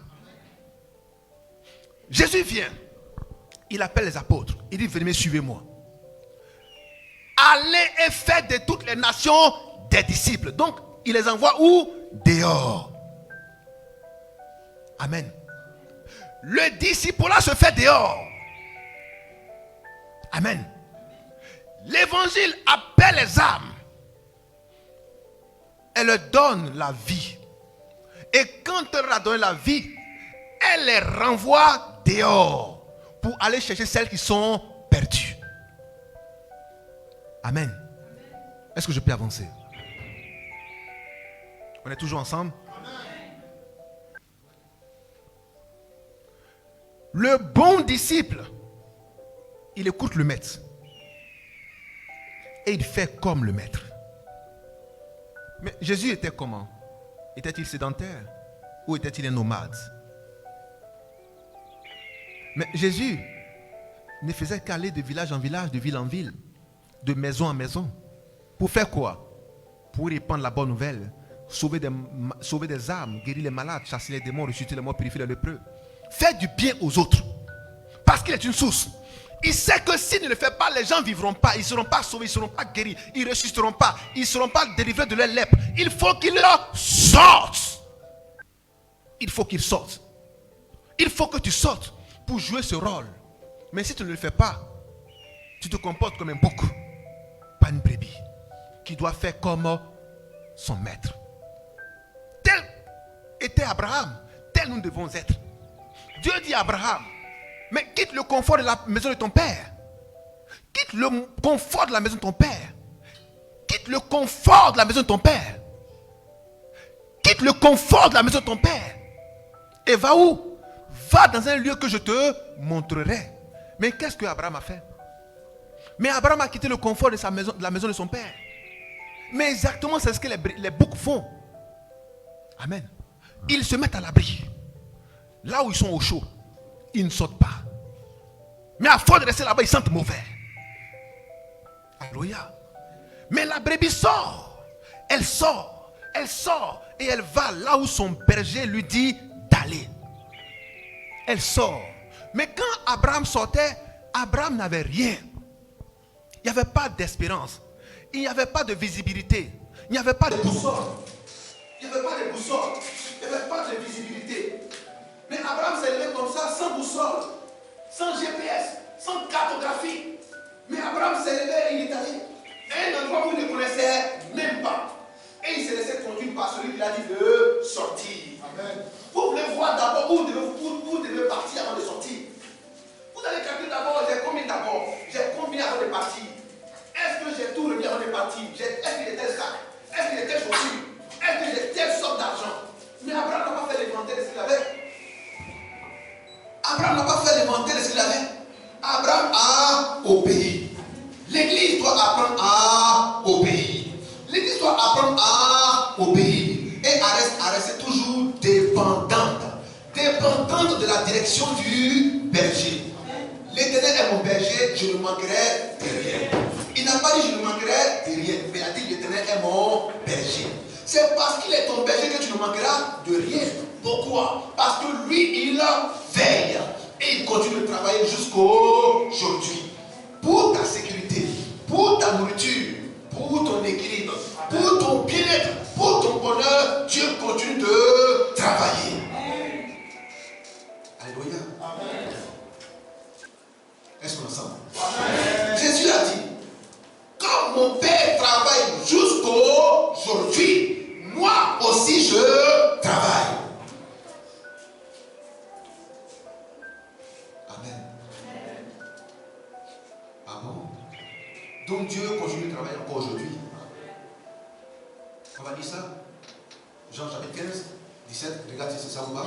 Jésus vient. Il appelle les apôtres. Il dit, venez, suivez-moi. Allez et faites de toutes les nations des disciples. Donc, il les envoie où? Dehors. Amen. Le disciple-là se fait dehors. Amen. L'évangile appelle les âmes. Elle leur donne la vie. Et quand elle leur a donné la vie, elle les renvoie dehors pour aller chercher celles qui sont perdues. Amen. Est-ce que je peux avancer? On est toujours ensemble? Le bon disciple, il écoute le maître. Et il fait comme le maître. Mais Jésus était comment? Était-il sédentaire? Ou était-il un nomade? Mais Jésus ne faisait qu'aller de village en village, de ville en ville, de maison en maison. Pour faire quoi? Pour répandre la bonne nouvelle, sauver des âmes, guérir les malades, chasser les démons, ressusciter les morts, purifier les lépreux. Faire du bien aux autres. Parce qu'il est une source. Il sait que s'il ne le fait pas, les gens ne vivront pas. Ils ne seront pas sauvés, ils ne seront pas guéris. Ils ne ressusciteront pas. Ils ne seront pas délivrés de leur lèpre. Il faut qu'ils sortent. Il faut qu'ils sortent. Il faut que tu sortes pour jouer ce rôle. Mais si tu ne le fais pas, tu te comportes comme un bouc, pas une brebis, qui doit faire comme son maître. Tel était Abraham, tel nous devons être. Dieu dit à Abraham, mais quitte le confort de la maison de ton père. Quitte le confort de la maison de ton père. Quitte le confort de la maison de ton père. Quitte le confort de la maison de ton père. Et va où? Va dans un lieu que je te montrerai. Mais qu'est-ce que Abraham a fait? Mais Abraham a quitté le confort de sa maison, de la maison de son père. Mais exactement c'est ce que les boucs font. Amen. Ils se mettent à l'abri. Là où ils sont au chaud, ils ne sortent pas. Mais à force de rester là-bas, ils sentent mauvais. Alléluia. Mais la brebis sort. Elle sort. Elle sort. Et elle va là où son berger lui dit d'aller. Elle sort. Mais quand Abraham sortait, Abraham n'avait rien. Il n'y avait pas d'espérance. Il n'y avait pas de visibilité. Il n'y avait pas de boussole. Il n'y avait pas de boussole. Il n'y avait pas de visibilité. Mais Abraham s'est levé comme ça, sans boussole, sans GPS, sans cartographie. Mais Abraham s'est levé et il est allé à un endroit où il ne connaissait même pas. Et il s'est laissé conduire par celui qui a dit de sortir. Amen. Vous voulez voir d'abord où vous devez partir avant de sortir. Vous allez calculer d'abord, j'ai combien d'abord? J'ai combien avant de partir? Est-ce que j'ai tout remis avant de partir? Est-ce que j'ai tel sac? Est-ce que j'ai telle chaussure? Est-ce que j'ai telle somme d'argent? Mais Abraham n'a pas fait l'inventaire de ce qu'il avait. Abraham n'a pas fait l'inventaire de ce qu'il avait. Abraham a obéi. L'église doit apprendre à obéir. L'église doit apprendre à obéir. Et à rester toujours dépendante. Dépendante de la direction du berger. L'Éternel est mon berger, je ne manquerai de rien. Il n'a pas dit je ne manquerai de rien. Mais il a dit l'Éternel est mon berger. C'est parce qu'il est ton berger que tu ne manqueras de rien. Pourquoi? Parce que lui, il veille. Et il continue de travailler jusqu'aujourd'hui. Pour ta sécurité, pour ta nourriture, pour ton équilibre, pour ton bien-être, pour ton bonheur, Dieu continue de travailler. Alléluia. Amen. Est-ce qu'on est ensemble? Amen. Jésus a dit, quand mon Père travaille jusqu'aujourd'hui, moi aussi je travaille. Amen. Ah bon? Donc Dieu continue de travailler encore aujourd'hui. On va dire ça? Jean chapitre 15, 17, regardez si ça vous va.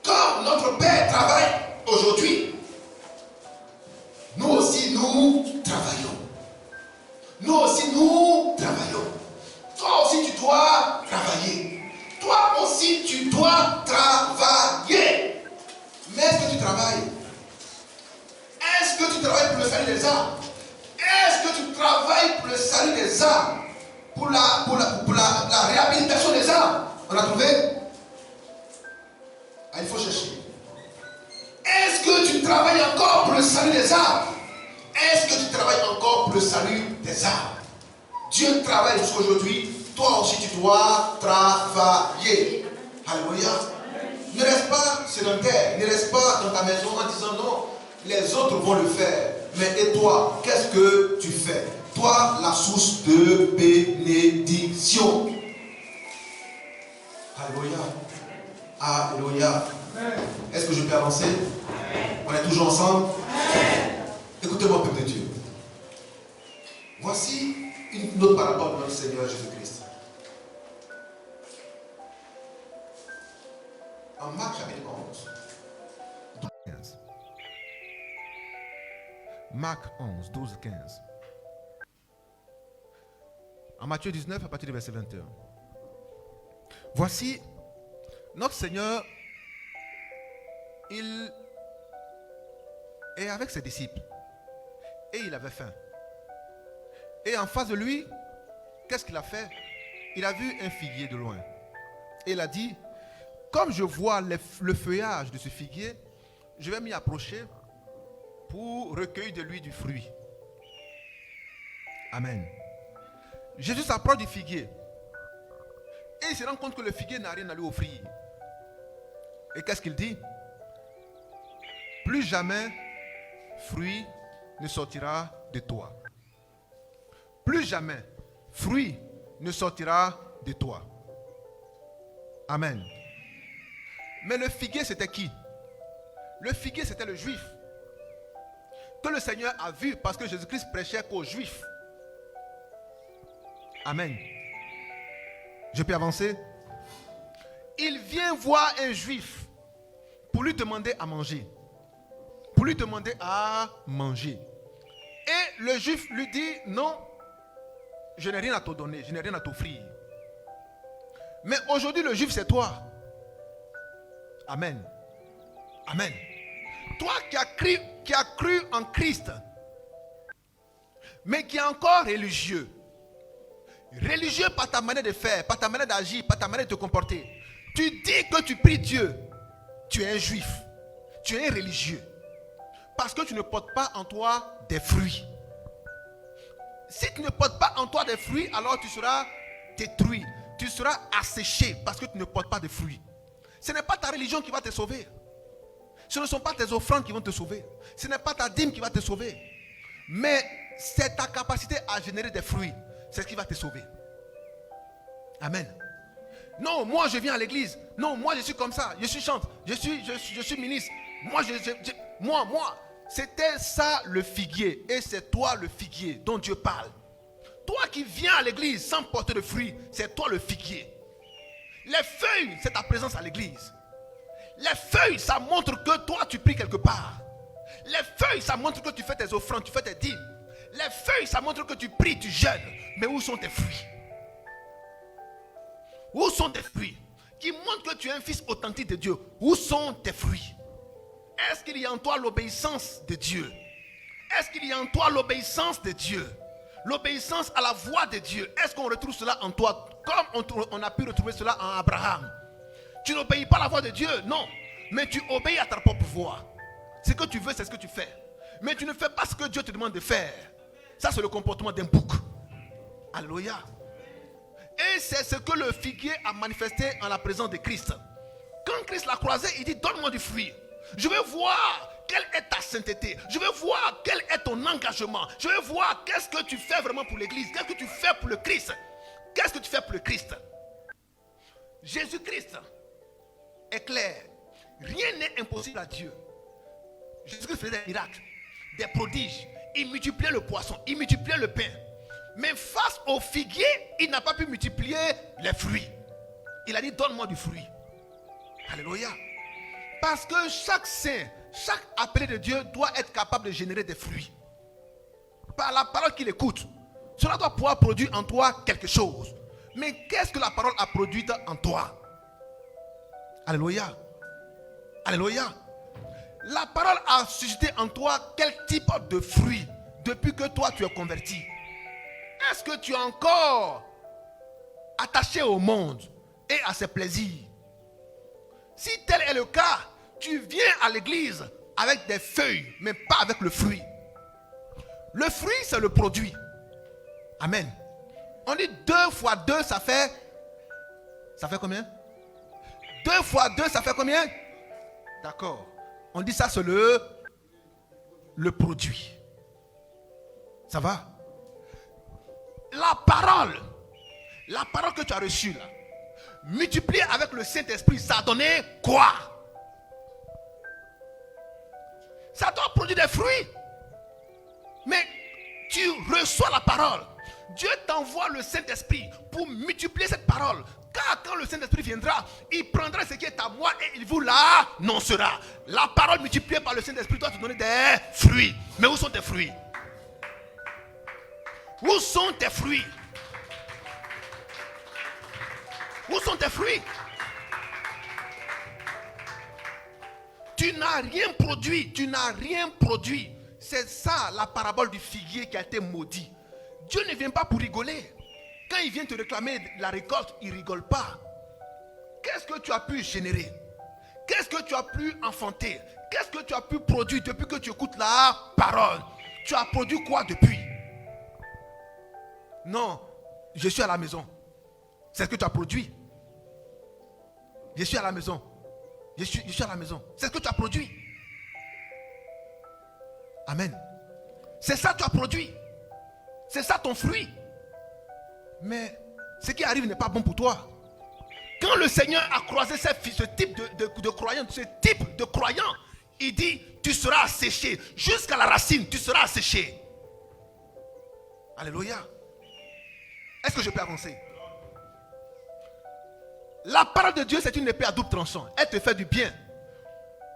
Quand notre Père travaille aujourd'hui, nous aussi nous travaillons. Nous aussi nous travaillons. Toi aussi tu dois travailler. Toi aussi tu dois travailler. Mais est-ce que tu travailles? Est-ce que tu travailles pour le salut des âmes? Est-ce que tu travailles pour le salut des âmes? pour la réhabilitation des âmes. On a trouvé? Ah, il faut chercher. Est-ce que tu travailles encore pour le salut des âmes? Est-ce que tu travailles encore pour le salut des âmes? Dieu travaille jusqu'à aujourd'hui. Toi aussi, tu dois travailler. Alléluia. Ne reste pas sédentaire. Ne reste pas dans ta maison en disant non, les autres vont le faire. Mais et toi, qu'est-ce que tu fais? Toi, la source de bénédiction. Alléluia. Alléluia. Est-ce que je peux avancer? On est toujours ensemble? Écoutez-moi, peuple de Dieu. Voici une autre parabole de notre Seigneur Jésus-Christ. En Marc chapitre 11. 15. Marc 11, 12, 15. En Matthieu 19, à partir du verset 21. Voici notre Seigneur, il est avec ses disciples. Et il avait faim. Et en face de lui, qu'est-ce qu'il a fait? Il a vu un figuier de loin. Et il a dit, comme je vois le feuillage de ce figuier, je vais m'y approcher pour recueillir de lui du fruit. Amen. Jésus s'approche du figuier. Et il se rend compte que le figuier n'a rien à lui offrir. Et qu'est-ce qu'il dit? Plus jamais fruit ne sortira de toi. Plus jamais fruit ne sortira de toi. Amen. Mais le figuier, c'était qui? Le figuier, c'était le juif. Que le Seigneur a vu parce que Jésus-Christ prêchait qu'aux juifs. Amen. Je peux avancer? Il vient voir un juif pour lui demander à manger. Pour lui demander à manger. Et le juif lui dit, non, je n'ai rien à te donner, je n'ai rien à t'offrir. Mais aujourd'hui, le juif, c'est toi. Amen. Amen. Toi qui as cru en Christ, mais qui est encore religieux. Religieux par ta manière de faire, par ta manière d'agir, par ta manière de te comporter. Tu dis que tu pries Dieu. Tu es un juif. Tu es un religieux. Parce que tu ne portes pas en toi des fruits. Si tu ne portes pas en toi des fruits, alors tu seras détruit. Tu seras asséché parce que tu ne portes pas de fruits. Ce n'est pas ta religion qui va te sauver. Ce ne sont pas tes offrandes qui vont te sauver. Ce n'est pas ta dîme qui va te sauver. Mais c'est ta capacité à générer des fruits. C'est ce qui va te sauver. Amen. Non, moi je viens à l'église. Non, moi je suis comme ça. Je suis chante. Je suis ministre. Moi. C'était ça le figuier. Et c'est toi le figuier dont Dieu parle. Toi qui viens à l'église sans porter de fruits, c'est toi le figuier. Les feuilles, c'est ta présence à l'église. Les feuilles, ça montre que toi tu pries quelque part. Les feuilles, ça montre que tu fais tes offrandes, tu fais tes dîmes. Les feuilles, ça montre que tu pries, tu jeûnes. Mais où sont tes fruits? Où sont tes fruits? Qui montrent que tu es un fils authentique de Dieu. Où sont tes fruits? Est-ce qu'il y a en toi l'obéissance de Dieu? Est-ce qu'il y a en toi l'obéissance de Dieu? L'obéissance à la voix de Dieu. Est-ce qu'on retrouve cela en toi? Comme on a pu retrouver cela en Abraham. Tu n'obéis pas à la voix de Dieu, non. Mais tu obéis à ta propre voix. Ce que tu veux, c'est ce que tu fais. Mais tu ne fais pas ce que Dieu te demande de faire. Ça, c'est le comportement d'un bouc. Alléluia. Et c'est ce que le figuier a manifesté en la présence de Christ. Quand Christ l'a croisé, il dit, donne-moi du fruit. Je veux voir quelle est ta sainteté. Je veux voir quel est ton engagement. Je veux voir qu'est-ce que tu fais vraiment pour l'église. Qu'est-ce que tu fais pour le Christ. Qu'est-ce que tu fais pour le Christ. Jésus-Christ est clair. Rien n'est impossible à Dieu. Jésus-Christ faisait des miracles, des prodiges. Il multipliait le poisson, il multipliait le pain. Mais face au figuier, il n'a pas pu multiplier les fruits. Il a dit, donne-moi du fruit. Alléluia. Parce que chaque saint, chaque appelé de Dieu doit être capable de générer des fruits. Par la parole qu'il écoute, cela doit pouvoir produire en toi quelque chose. Mais qu'est-ce que la parole a produit en toi? Alléluia. Alléluia. La parole a suscité en toi quel type de fruit depuis que toi tu es converti? Est-ce que tu as encore attaché au monde et à ses plaisirs. Si tel est le cas, tu viens à l'église avec des feuilles, mais pas avec le fruit. Le fruit, c'est le produit. Amen. On dit 2 fois 2, ça fait combien? 2 fois 2, ça fait combien? D'accord. On dit ça, c'est le produit. Ça va? La parole que tu as reçue là, multipliée avec le Saint-Esprit, ça a donné quoi? Ça doit produire des fruits. Mais tu reçois la parole. Dieu t'envoie le Saint-Esprit pour multiplier cette parole. Car quand le Saint-Esprit viendra, il prendra ce qui est à moi et il vous l'annoncera. La parole multipliée par le Saint-Esprit doit te donner des fruits. Mais où sont tes fruits? Où sont tes fruits? Où sont tes fruits? Tu n'as rien produit. Tu n'as rien produit. C'est ça la parabole du figuier qui a été maudit. Dieu ne vient pas pour rigoler. Quand il vient te réclamer la récolte, il ne rigole pas. Qu'est-ce que tu as pu générer? Qu'est-ce que tu as pu enfanter? Qu'est-ce que tu as pu produire depuis que tu écoutes la parole? Tu as produit quoi depuis? Non, je suis à la maison. C'est ce que tu as produit. Je suis à la maison. Je suis à la maison. C'est ce que tu as produit. Amen. C'est ça que tu as produit. C'est ça ton fruit. Mais ce qui arrive n'est pas bon pour toi. Quand le Seigneur a croisé ce type de croyant, il dit, tu seras asséché. Jusqu'à la racine, tu seras asséché. Alléluia. Est-ce que je peux avancer? La parole de Dieu, c'est une épée à double tranchant. Elle te fait du bien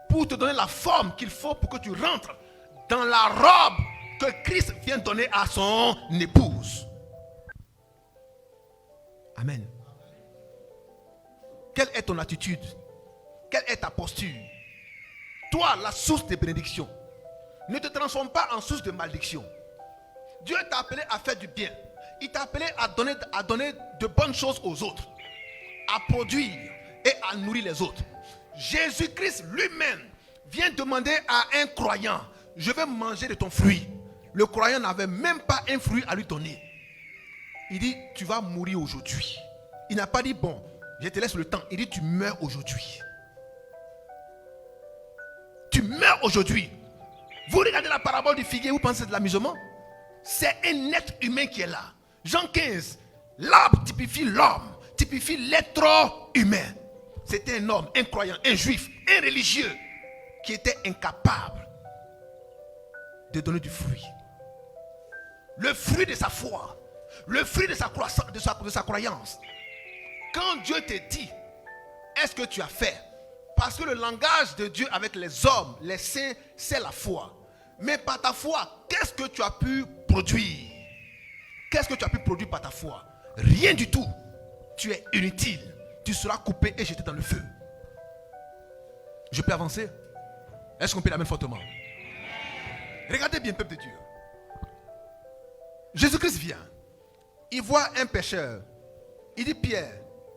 pour te donner la forme qu'il faut pour que tu rentres dans la robe que Christ vient donner à son épouse. Amen. Quelle est ton attitude? Quelle est ta posture? Toi, la source de bénédiction, ne te transforme pas en source de malédiction. Dieu t'a appelé à faire du bien. Il t'a appelé à donner de bonnes choses aux autres, à produire et à nourrir les autres. Jésus-Christ lui-même vient demander à un croyant, je vais manger de ton fruit. Le croyant n'avait même pas un fruit à lui donner. Il dit, tu vas mourir aujourd'hui. Il n'a pas dit, bon, je te laisse le temps. Il dit, tu meurs aujourd'hui. Tu meurs aujourd'hui. Vous regardez la parabole du figuier, vous pensez de l'amusement? C'est un être humain qui est là. Jean 15, l'arbre typifie l'homme, typifie l'être humain. C'était un homme, un croyant, un juif, un religieux qui était incapable de donner du fruit. Le fruit de sa foi, le fruit de sa croyance. Quand Dieu te dit, est-ce que tu as fait? Parce que le langage de Dieu avec les hommes, les saints, c'est la foi. Mais par ta foi, qu'est-ce que tu as pu produire? Qu'est-ce que tu as pu produire par ta foi? Rien du tout. Tu es inutile. Tu seras coupé et jeté dans le feu. Je peux avancer? Est-ce qu'on peut la mettre fortement? Regardez bien, peuple de Dieu. Jésus-Christ vient. Il voit un pêcheur. Il dit Pierre.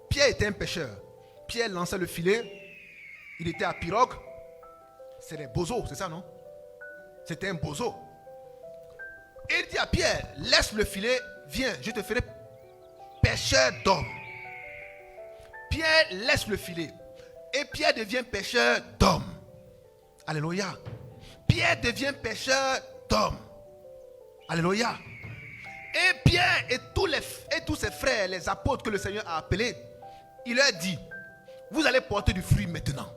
Pierre était un pêcheur. Pierre lançait le filet. Il était à pirogue. C'est des bozos, c'est ça, non? C'était un bozo. Et il dit à Pierre, laisse le filet, viens, je te ferai pêcheur d'hommes. Pierre laisse le filet. Et Pierre devient pêcheur d'hommes. Alléluia. Pierre devient pêcheur d'hommes. Alléluia. Et Pierre et tous ses frères, les apôtres que le Seigneur a appelés, il leur dit, vous allez porter du fruit maintenant.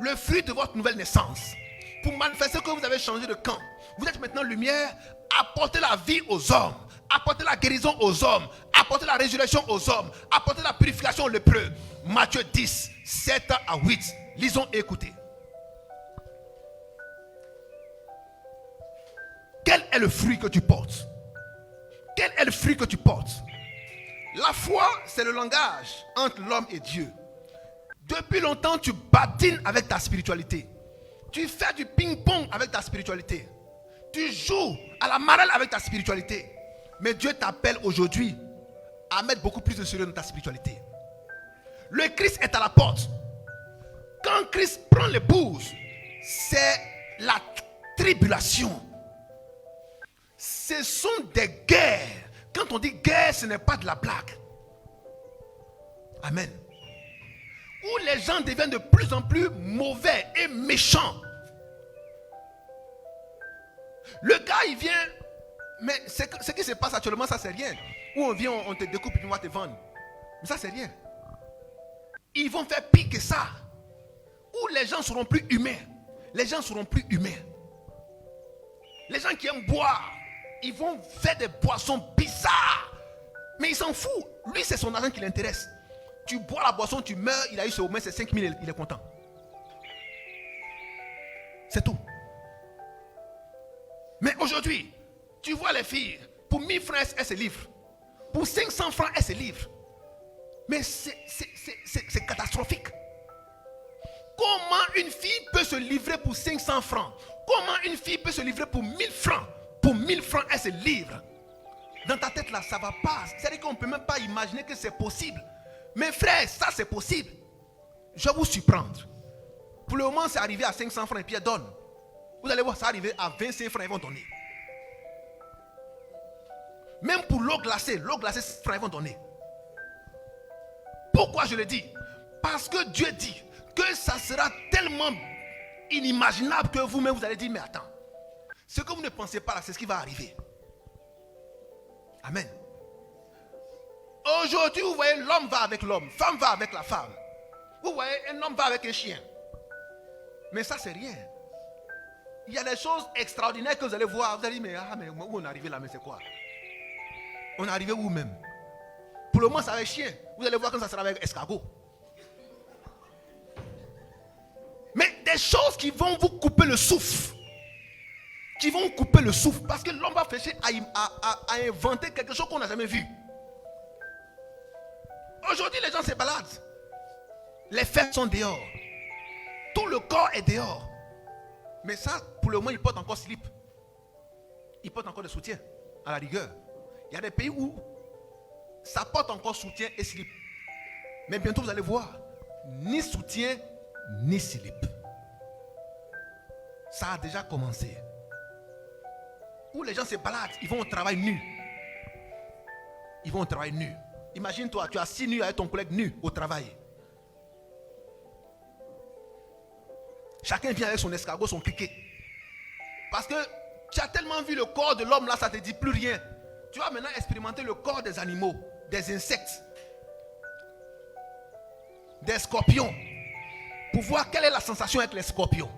Le fruit de votre nouvelle naissance. Pour manifester que vous avez changé de camp. Vous êtes maintenant lumière. Apportez la vie aux hommes. Apportez la guérison aux hommes. Apportez la résurrection aux hommes. Apportez la purification aux lépreux. Matthieu 10, 7 à 8. Lisons et écoutez. Quel est le fruit que tu portes? Quel est le fruit que tu portes? La foi, c'est le langage entre l'homme et Dieu. Depuis longtemps, tu badines avec ta spiritualité. Tu fais du ping-pong avec ta spiritualité. Tu joues à la marelle avec ta spiritualité. Mais Dieu t'appelle aujourd'hui à mettre beaucoup plus de sérieux dans ta spiritualité. Le Christ est à la porte. Quand Christ prend l'épouse, c'est la tribulation. Ce sont des guerres. Quand on dit guerre, ce n'est pas de la blague. Amen. Où les gens deviennent de plus en plus mauvais et méchants. Le gars, il vient, mais ce qui se passe actuellement, ça c'est rien. Où on vient, on te découpe et puis on va te vendre. Mais ça c'est rien. Ils vont faire pire que ça. Où les gens seront plus humains. Les gens seront plus humains. Les gens qui aiment boire, ils vont faire des boissons bizarres. Mais il s'en fout. Lui, c'est son argent qui l'intéresse. Tu bois la boisson, tu meurs, il a eu au moins ses 5 000, il est content. C'est tout. Mais aujourd'hui, tu vois les filles, pour 1000 francs, elles se livrent. Pour 500 francs, elles se livrent. Mais c'est catastrophique. Comment une fille peut se livrer pour 500 francs? Comment une fille peut se livrer pour 1000 francs? Pour 1000 francs, elle se livre. Dans ta tête là, ça va pas. C'est-à-dire qu'on ne peut même pas imaginer que c'est possible. Mes frères, ça c'est possible. Je vais vous surprendre. Pour le moment, c'est arrivé à 500 francs et puis elle donne. Vous allez voir, ça arrivé à 25 francs, ils vont donner. Même pour l'eau glacée, 100 francs, ils vont donner. Pourquoi je le dis? Parce que Dieu dit que ça sera tellement inimaginable que vous-même vous allez dire, mais attends, ce que vous ne pensez pas là, c'est ce qui va arriver. Amen. Aujourd'hui, vous voyez, l'homme va avec l'homme, femme va avec la femme. Vous voyez, un homme va avec un chien. Mais ça, c'est rien. Il y a des choses extraordinaires que vous allez voir. Vous allez dire, mais où on est arrivé là, mais c'est quoi? On est arrivé où même? Pour le moment, c'est avec chien. Vous allez voir quand ça sera avec escargot. Mais des choses qui vont vous couper le souffle. Qui vont vous couper le souffle. Parce que l'homme va chercher à inventer quelque chose qu'on n'a jamais vu. Aujourd'hui, les gens se baladent. Les fêtes sont dehors. Tout le corps est dehors. Mais ça, pour le moment, ils portent encore slip. Ils portent encore des soutiens, à la rigueur. Il y a des pays où ça porte encore soutien et slip. Mais bientôt, vous allez voir, ni soutien, ni slip. Ça a déjà commencé. Où les gens se baladent, ils vont au travail nus. Ils vont au travail nus. Imagine-toi, tu as 6 nus avec ton collègue nu au travail. Chacun vient avec son escargot, son criquet. Parce que tu as tellement vu le corps de l'homme là, ça ne te dit plus rien. Tu vas maintenant expérimenter le corps des animaux, des insectes, des scorpions. Pour voir quelle est la sensation avec les scorpions.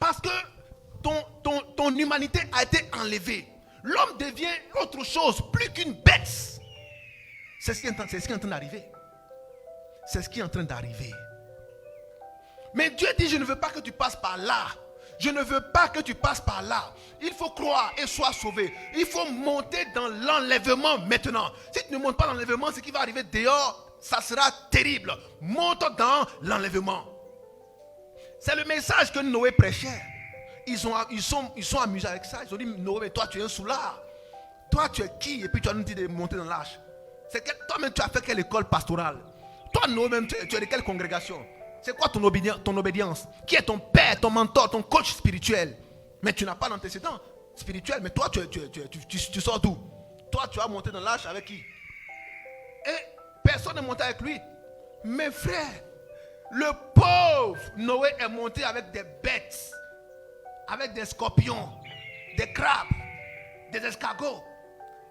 Parce que ton humanité a été enlevée. L'homme devient autre chose, plus qu'une bête. C'est ce qui est en train d'arriver. C'est ce qui est en train d'arriver. Mais Dieu dit, je ne veux pas que tu passes par là. Je ne veux pas que tu passes par là. Il faut croire et sois sauvé. Il faut monter dans l'enlèvement maintenant. Si tu ne montes pas dans l'enlèvement, ce qui va arriver dehors, ça sera terrible. Monte dans l'enlèvement. C'est le message que Noé prêchait. Ils sont amusés avec ça. Ils ont dit, Noé, mais toi tu es un soulard. Toi tu es qui? Et puis tu as nous dit de monter dans l'arche. Toi-même tu as fait quelle école pastorale? Toi Noé même tu es de quelle congrégation? C'est quoi ton obédience? Qui est ton père, ton mentor, ton coach spirituel? Mais tu n'as pas d'antécédent spirituel. Mais toi tu sors d'où? Toi tu vas monter dans l'arche avec qui? Et personne n'est monté avec lui. Mes frères, le pauvre Noé est monté avec des bêtes, avec des scorpions, des crabes, des escargots.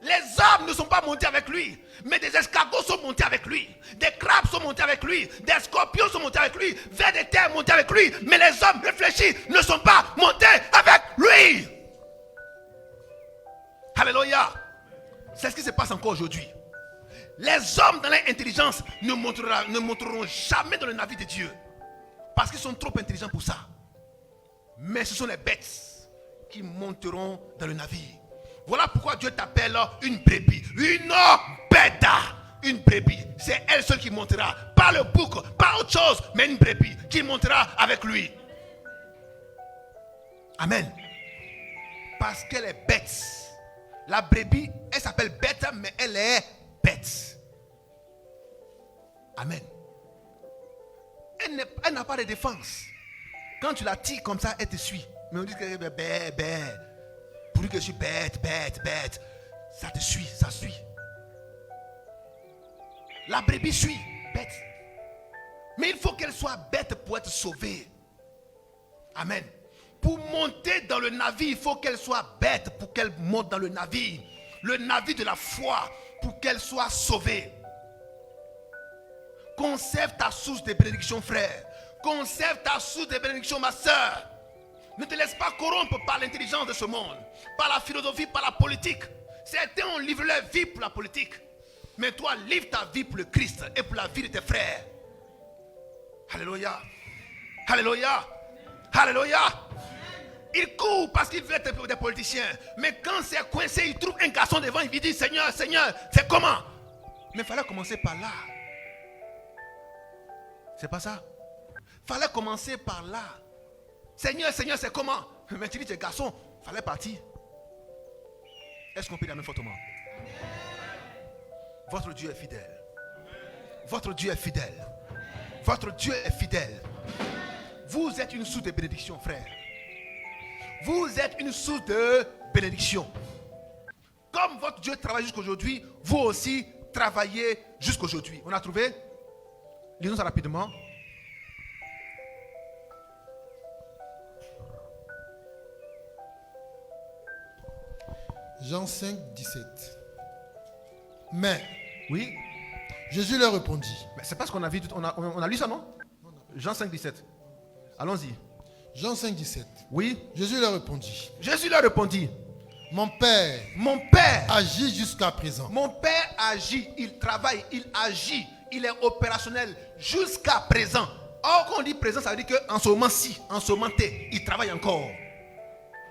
Les hommes ne sont pas montés avec lui, mais des escargots sont montés avec lui, des crabes sont montés avec lui, des scorpions sont montés avec lui, vers des terres montés avec lui, mais les hommes réfléchis ne sont pas montés avec lui. Alléluia. C'est ce qui se passe encore aujourd'hui. Les hommes dans leur intelligence ne monteront jamais dans le navire de Dieu, parce qu'ils sont trop intelligents pour ça. Mais ce sont les bêtes qui monteront dans le navire. Voilà pourquoi Dieu t'appelle une brebis. Une bête. Une brebis. C'est elle seule qui montera. Pas le bouc, pas autre chose, mais une brebis qui montera avec lui. Amen. Parce qu'elle est bête. La brebis, elle s'appelle bête, mais elle est bête. Amen. Elle n'a pas de défense. Quand tu la tires comme ça, elle te suit. Mais on dit que pour lui que je suis bête. Ça te suit, ça suit. La brebis suit, bête. Mais il faut qu'elle soit bête pour être sauvée. Amen. Pour monter dans le navire, il faut qu'elle soit bête pour qu'elle monte dans le navire. Le navire de la foi, pour qu'elle soit sauvée. Conserve ta source de bénédiction, frère. Conserve ta source de bénédiction, ma soeur. Ne te laisse pas corrompre par l'intelligence de ce monde, par la philosophie, par la politique. Certains ont livré leur vie pour la politique. Mais toi, livre ta vie pour le Christ et pour la vie de tes frères. Alléluia. Alléluia. Alléluia. Il court parce qu'il veut être des politiciens. Mais quand c'est coincé, il trouve un garçon devant. Il lui dit, Seigneur, Seigneur, c'est comment? Mais il fallait commencer par là. C'est pas ça. Il fallait commencer par là. Seigneur, Seigneur, c'est comment? Mais tu dis, tu es garçon. Il fallait partir. Est-ce qu'on peut dire la même fortement? Votre Dieu est fidèle. Votre Dieu est fidèle. Votre Dieu est fidèle. Vous êtes une source de bénédiction, frère. Vous êtes une source de bénédiction. Comme votre Dieu travaille jusqu'aujourd'hui, vous aussi travaillez jusqu'aujourd'hui. On a trouvé? Lisons ça rapidement. Jean 5, 17. Mais, Oui. Jésus leur répondit. Mais c'est parce qu'on a vu, on a lu ça, non? Jean 5, 17. Allons-y. Jean 5, 17. Oui. Jésus leur répondit. Jésus leur répondit. Mon Père Mon Père agit jusqu'à présent. Mon Père agit, il travaille, il agit, il est opérationnel jusqu'à présent. Or, quand on dit présent, ça veut dire qu'en ce moment-ci, en ce moment-ci, il travaille encore.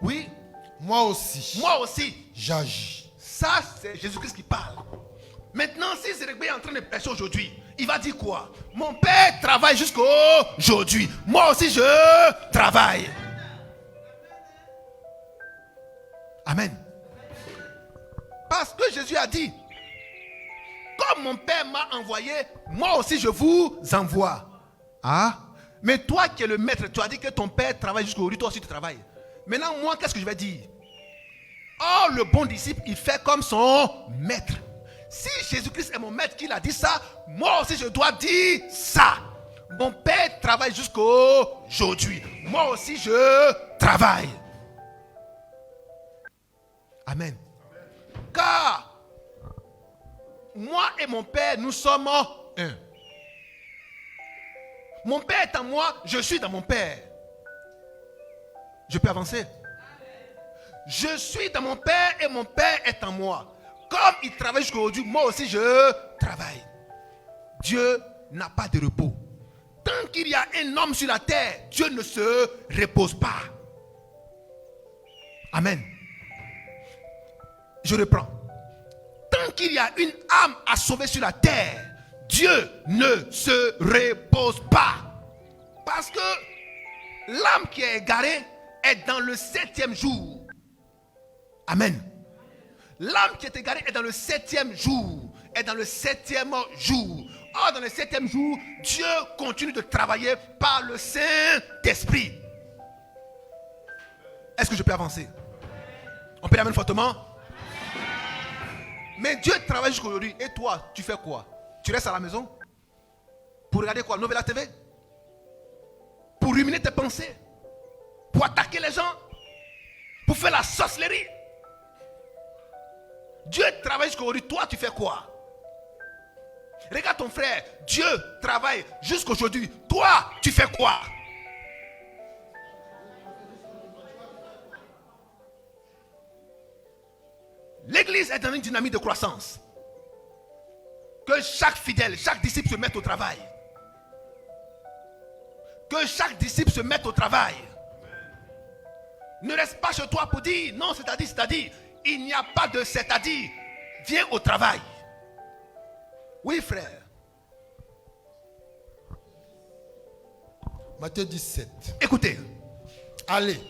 Oui. Moi aussi, J'agis. Ça, c'est Jésus-Christ qui parle. Maintenant, si Zérégbé est en train de prêcher aujourd'hui, il va dire quoi? Mon Père travaille jusqu'aujourd'hui. Moi aussi, je travaille. Amen. Parce que Jésus a dit, comme mon Père m'a envoyé, moi aussi je vous envoie. Ah, mais toi qui es le maître, tu as dit que ton Père travaille jusqu'aujourd'hui, toi aussi tu travailles. Maintenant, moi, qu'est-ce que je vais dire? Oh, le bon disciple, il fait comme son maître. Si Jésus-Christ est mon maître, qu'il a dit ça, moi aussi je dois dire ça. Mon Père travaille jusqu'aujourd'hui. Moi aussi je travaille. Amen. Car moi et mon Père, nous sommes un. Mon Père est en moi, je suis dans mon Père. Je peux avancer? Je suis dans mon Père et mon Père est en moi. Comme il travaille jusqu'aujourd'hui, moi aussi je travaille. Dieu n'a pas de repos. Tant qu'il y a un homme sur la terre, Dieu ne se repose pas. Amen. Je reprends. Tant qu'il y a une âme à sauver sur la terre, Dieu ne se repose pas. Parce que l'âme qui est égarée est dans le 7e jour. Amen. L'âme qui est égarée est dans le 7e jour. Est dans le 7e jour. Or, dans le 7e jour, Dieu continue de travailler par le Saint-Esprit. Est-ce que je peux avancer? On peut l'amener fortement? Mais Dieu travaille jusqu'aujourd'hui. Et toi, tu fais quoi? Tu restes à la maison? Pour regarder quoi? Novela TV? Pour ruminer tes pensées? Pour attaquer les gens? Pour faire la sorcellerie? Dieu travaille jusqu'aujourd'hui. Toi, tu fais quoi? Regarde ton frère. Dieu travaille jusqu'aujourd'hui. Toi, tu fais quoi? L'église est dans une dynamique de croissance. Que chaque fidèle, chaque disciple se mette au travail. Que chaque disciple se mette au travail. Ne reste pas chez toi pour dire non, c'est-à-dire. Il n'y a pas de c'est-à-dire. Viens au travail. Oui, frère. Matthieu 17. Écoutez. Allez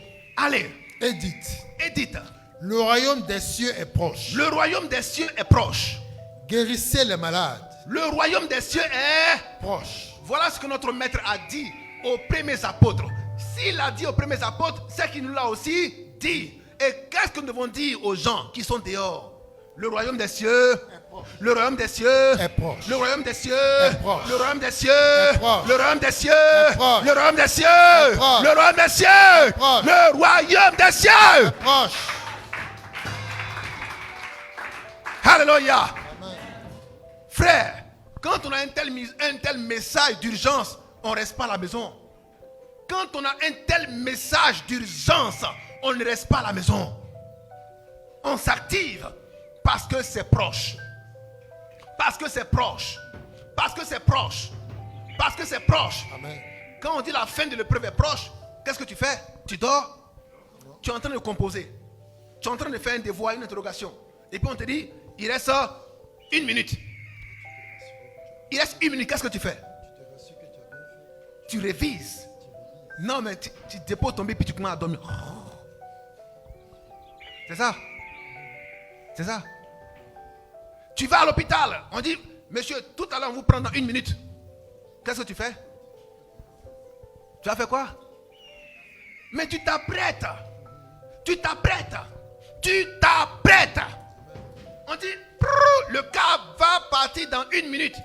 Et dites. le royaume des cieux est proche. Le royaume des cieux est proche. Guérissez les malades. Le royaume des cieux est... Proche. Voilà ce que notre maître a dit aux premiers apôtres. S'il a dit aux premiers apôtres, c'est qu'il nous l'a aussi dit. Et qu'est-ce que nous devons dire aux gens qui sont dehors? Le royaume des cieux, le royaume des cieux, Est proche. le royaume des cieux, Est proche. le royaume des cieux, Est proche. le royaume des cieux, Est proche. le royaume des cieux, Est proche. le royaume des cieux, Est proche. le royaume des cieux. Proche. Alléluia. Amen. Frère, quand on a un tel message d'urgence, on ne reste pas à la maison. Quand on a un tel message d'urgence, on ne reste pas à la maison. On s'active parce que c'est proche. Parce que c'est proche. Parce que c'est proche. Parce que c'est proche. Amen. Quand on dit la fin de l'épreuve est proche, qu'est-ce que tu fais? Tu dors? Tu es en train de composer. Tu es en train de faire un devoir, une interrogation. Et puis on te dit, il reste 1 minute. Il reste 1 minute, qu'est-ce que tu fais? Tu révises. Non, mais tu déposes ton bébé puis tu commences à dormir. C'est ça. C'est ça. Tu vas à l'hôpital. On dit, monsieur, tout à l'heure on vous prend dans 1 minute. Qu'est-ce que tu fais? Tu as fait quoi? Mais tu t'apprêtes. Tu t'apprêtes. Tu t'apprêtes. On dit, le cas va partir dans 1 minute.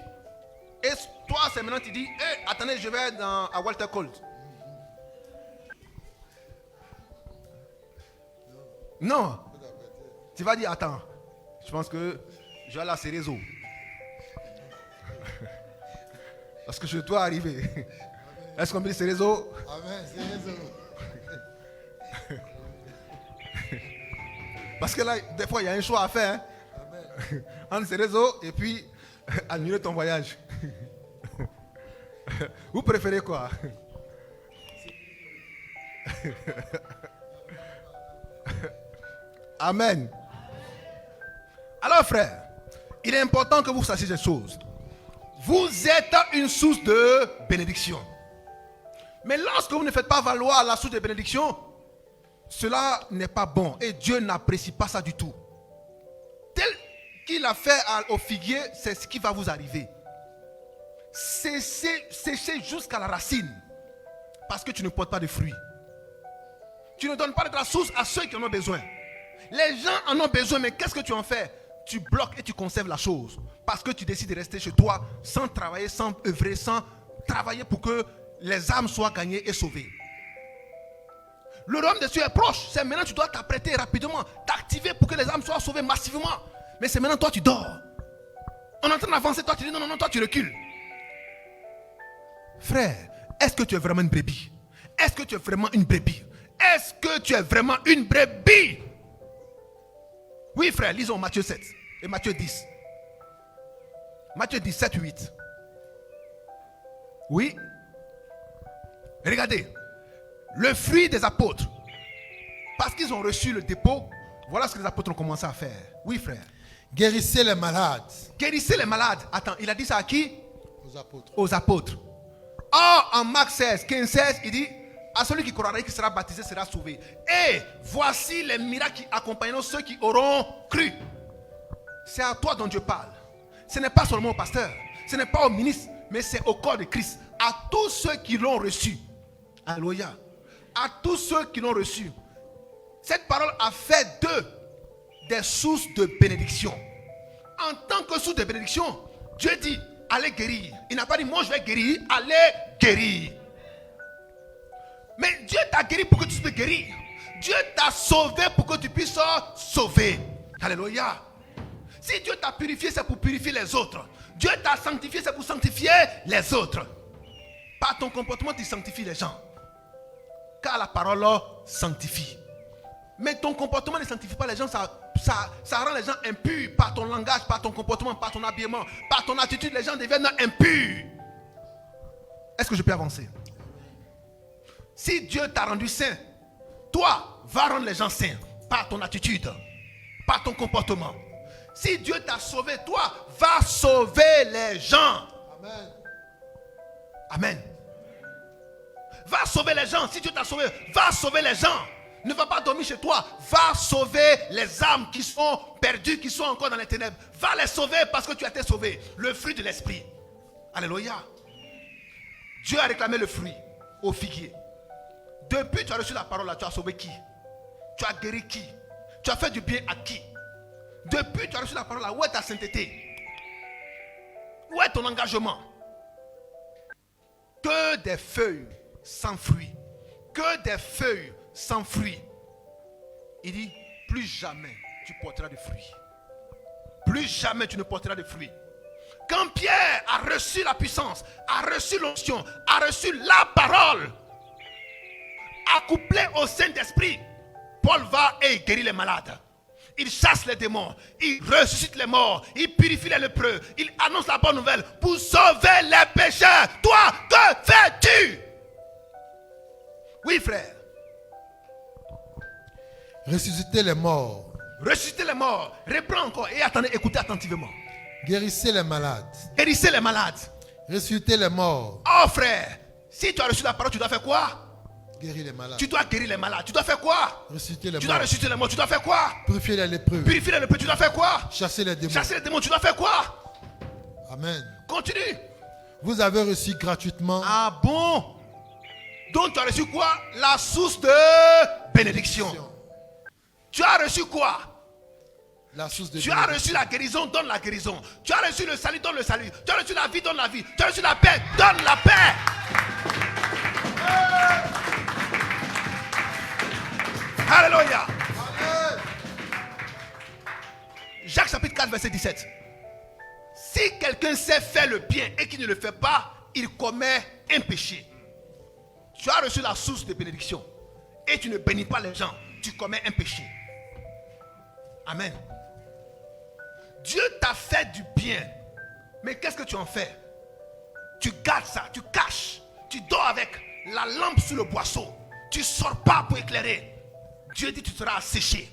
Et toi, c'est maintenant, tu dis, hey, attendez, je vais à Walter Colt. Non. Tu vas dire, attends, je pense que je vais aller à Cérézo. Parce que je dois arriver. Est-ce qu'on me dit Cérézo? Amen. C'est raison. Parce que là, des fois, il y a un choix à faire. Hein? Entre Cérézo et puis annuler ton voyage. Vous préférez quoi? Amen. Alors frère, il est important que vous sachiez ces choses. Vous êtes une source de bénédiction. Mais lorsque vous ne faites pas valoir la source de bénédiction, cela n'est pas bon. Et Dieu n'apprécie pas ça du tout. Tel qu'il a fait au figuier, c'est ce qui va vous arriver. Sécher jusqu'à la racine. Parce que tu ne portes pas de fruits. Tu ne donnes pas de la source à ceux qui en ont besoin. Les gens en ont besoin, mais qu'est-ce que tu en fais? Tu bloques et tu conserves la chose. Parce que tu décides de rester chez toi sans travailler, sans œuvrer, sans travailler pour que les âmes soient gagnées et sauvées. Le royaume des cieux est proche. C'est maintenant que tu dois t'apprêter rapidement, t'activer pour que les âmes soient sauvées massivement. Mais c'est maintenant toi tu dors. On est en train d'avancer, toi tu dis non, non, non, toi tu recules. Frère, est-ce que tu es vraiment une brebis? Est-ce que tu es vraiment une brebis? Est-ce que tu es vraiment une brebis? Oui frère, lisons Matthieu 7 et Matthieu 10. Matthieu 10, 7, 8. Oui. Regardez. Le fruit des apôtres. Parce qu'ils ont reçu le dépôt, voilà ce que les apôtres ont commencé à faire. Oui frère. Guérissez les malades. Guérissez les malades. Attends, il a dit ça à qui? Aux apôtres. Aux apôtres. Or, en Marc 16, 15, 16, il dit, à celui qui croira et qui sera baptisé sera sauvé. Et voici les miracles qui accompagneront ceux qui auront cru. C'est à toi dont Dieu parle. Ce n'est pas seulement au pasteur, ce n'est pas au ministre, mais c'est au corps de Christ. À tous ceux qui l'ont reçu. Alléluia. À tous ceux qui l'ont reçu. Cette parole a fait d'eux des sources de bénédiction. En tant que source de bénédiction, Dieu dit, allez guérir. Il n'a pas dit, moi je vais guérir, allez guérir. Mais Dieu t'a guéri pour que tu puisses guérir. Dieu t'a sauvé pour que tu puisses sauver. Alléluia. Si Dieu t'a purifié, c'est pour purifier les autres. Dieu t'a sanctifié, c'est pour sanctifier les autres. Par ton comportement, tu sanctifies les gens. Car la parole sanctifie. Mais ton comportement ne sanctifie pas les gens, ça rend les gens impurs. Par ton langage, par ton comportement, par ton habillement, par ton attitude, les gens deviennent impurs. Est-ce que je peux avancer? Si Dieu t'a rendu saint, toi, va rendre les gens saints par ton attitude, par ton comportement. Si Dieu t'a sauvé, toi, va sauver les gens. Amen. Amen. Va sauver les gens. Si Dieu t'a sauvé, va sauver les gens. Ne va pas dormir chez toi. Va sauver les âmes qui sont perdues, qui sont encore dans les ténèbres. Va les sauver parce que tu as été sauvé. Le fruit de l'esprit. Alléluia. Dieu a réclamé le fruit au figuier. Depuis que tu as reçu la parole là, tu as sauvé qui? Tu as guéri qui? Tu as fait du bien à qui? Depuis que tu as reçu la parole là, où est ta sainteté? Où est ton engagement? Que des feuilles sans fruits. Que des feuilles sans fruits. Il dit, plus jamais tu porteras de fruits. Plus jamais tu ne porteras de fruits. Quand Pierre a reçu la puissance, a reçu l'onction, a reçu la parole, accouplé au Saint-Esprit, Paul va et il guérit les malades. Il chasse les démons, il ressuscite les morts, il purifie les lépreux, il annonce la bonne nouvelle pour sauver les pécheurs. Toi, que fais-tu? Oui, frère. Ressuscitez les morts. Ressuscitez les morts. Reprends encore et attendez, écoutez attentivement. Guérissez les malades. Guérissez les malades. Ressuscitez les morts. Oh frère, si tu as reçu la parole, tu dois faire quoi? Guérir les malades. Tu dois guérir les malades. Tu dois faire quoi? Ressusciter les Tu dois morts. ressusciter les morts. Tu dois faire quoi? Purifier les lépreux. Purifier les lépreux. Tu dois faire quoi? Chasser les démons. Chasser les démons. Tu dois faire quoi? Amen. Continue. Vous avez reçu gratuitement. Ah bon? Donc tu as reçu quoi? La source de bénédiction. Tu as reçu quoi? La source de Tu as reçu la guérison, donne la guérison. Tu as reçu le salut, donne le salut. Tu as reçu la vie, donne la vie. Tu as reçu la paix, donne la paix. Alléluia. Jacques chapitre 4 verset 17. Si quelqu'un sait faire le bien et qui ne le fait pas, il commet un péché. Tu as reçu la source de bénédiction et tu ne bénis pas les gens, tu commets un péché. Amen. Dieu t'a fait du bien, mais qu'est-ce que tu en fais? Tu gardes ça, tu caches, tu dors avec la lampe sur le boisseau, tu ne sors pas pour éclairer. Dieu dit tu seras asséché.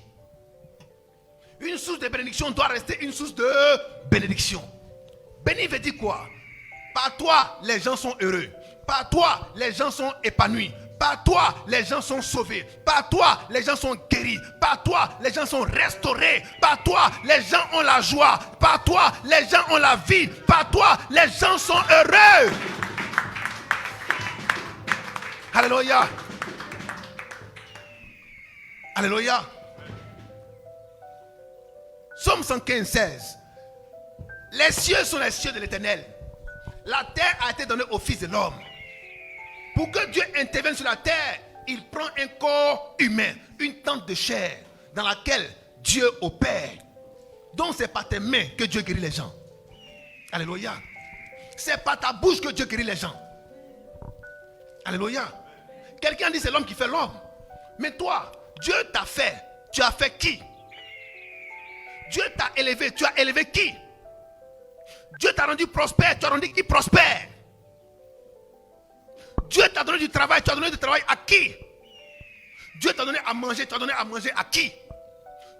Une source de bénédiction doit rester une source de bénédiction. Béni veut dire quoi? Par toi, les gens sont heureux. Par toi, les gens sont épanouis. Par toi, les gens sont sauvés. Par toi, les gens sont guéris. Par toi, les gens sont restaurés. Par toi, les gens ont la joie. Par toi, les gens ont la vie. Par toi, les gens sont heureux. Alléluia. Alléluia. Somme 115, 16. Les cieux sont les cieux de l'Éternel. La terre a été donnée au Fils de l'homme. Pour que Dieu intervienne sur la terre, il prend un corps humain, une tente de chair dans laquelle Dieu opère. Donc c'est par tes mains que Dieu guérit les gens. Alléluia. C'est par ta bouche que Dieu guérit les gens. Alléluia. Quelqu'un dit c'est l'homme qui fait l'homme. Mais toi, Dieu t'a fait. Tu as fait qui? Dieu t'a élevé. Tu as élevé qui? Dieu t'a rendu prospère. Tu as rendu qui prospère? Dieu t'a donné du travail. Tu as donné du travail à qui? Dieu t'a donné à manger. Tu as donné à manger à qui?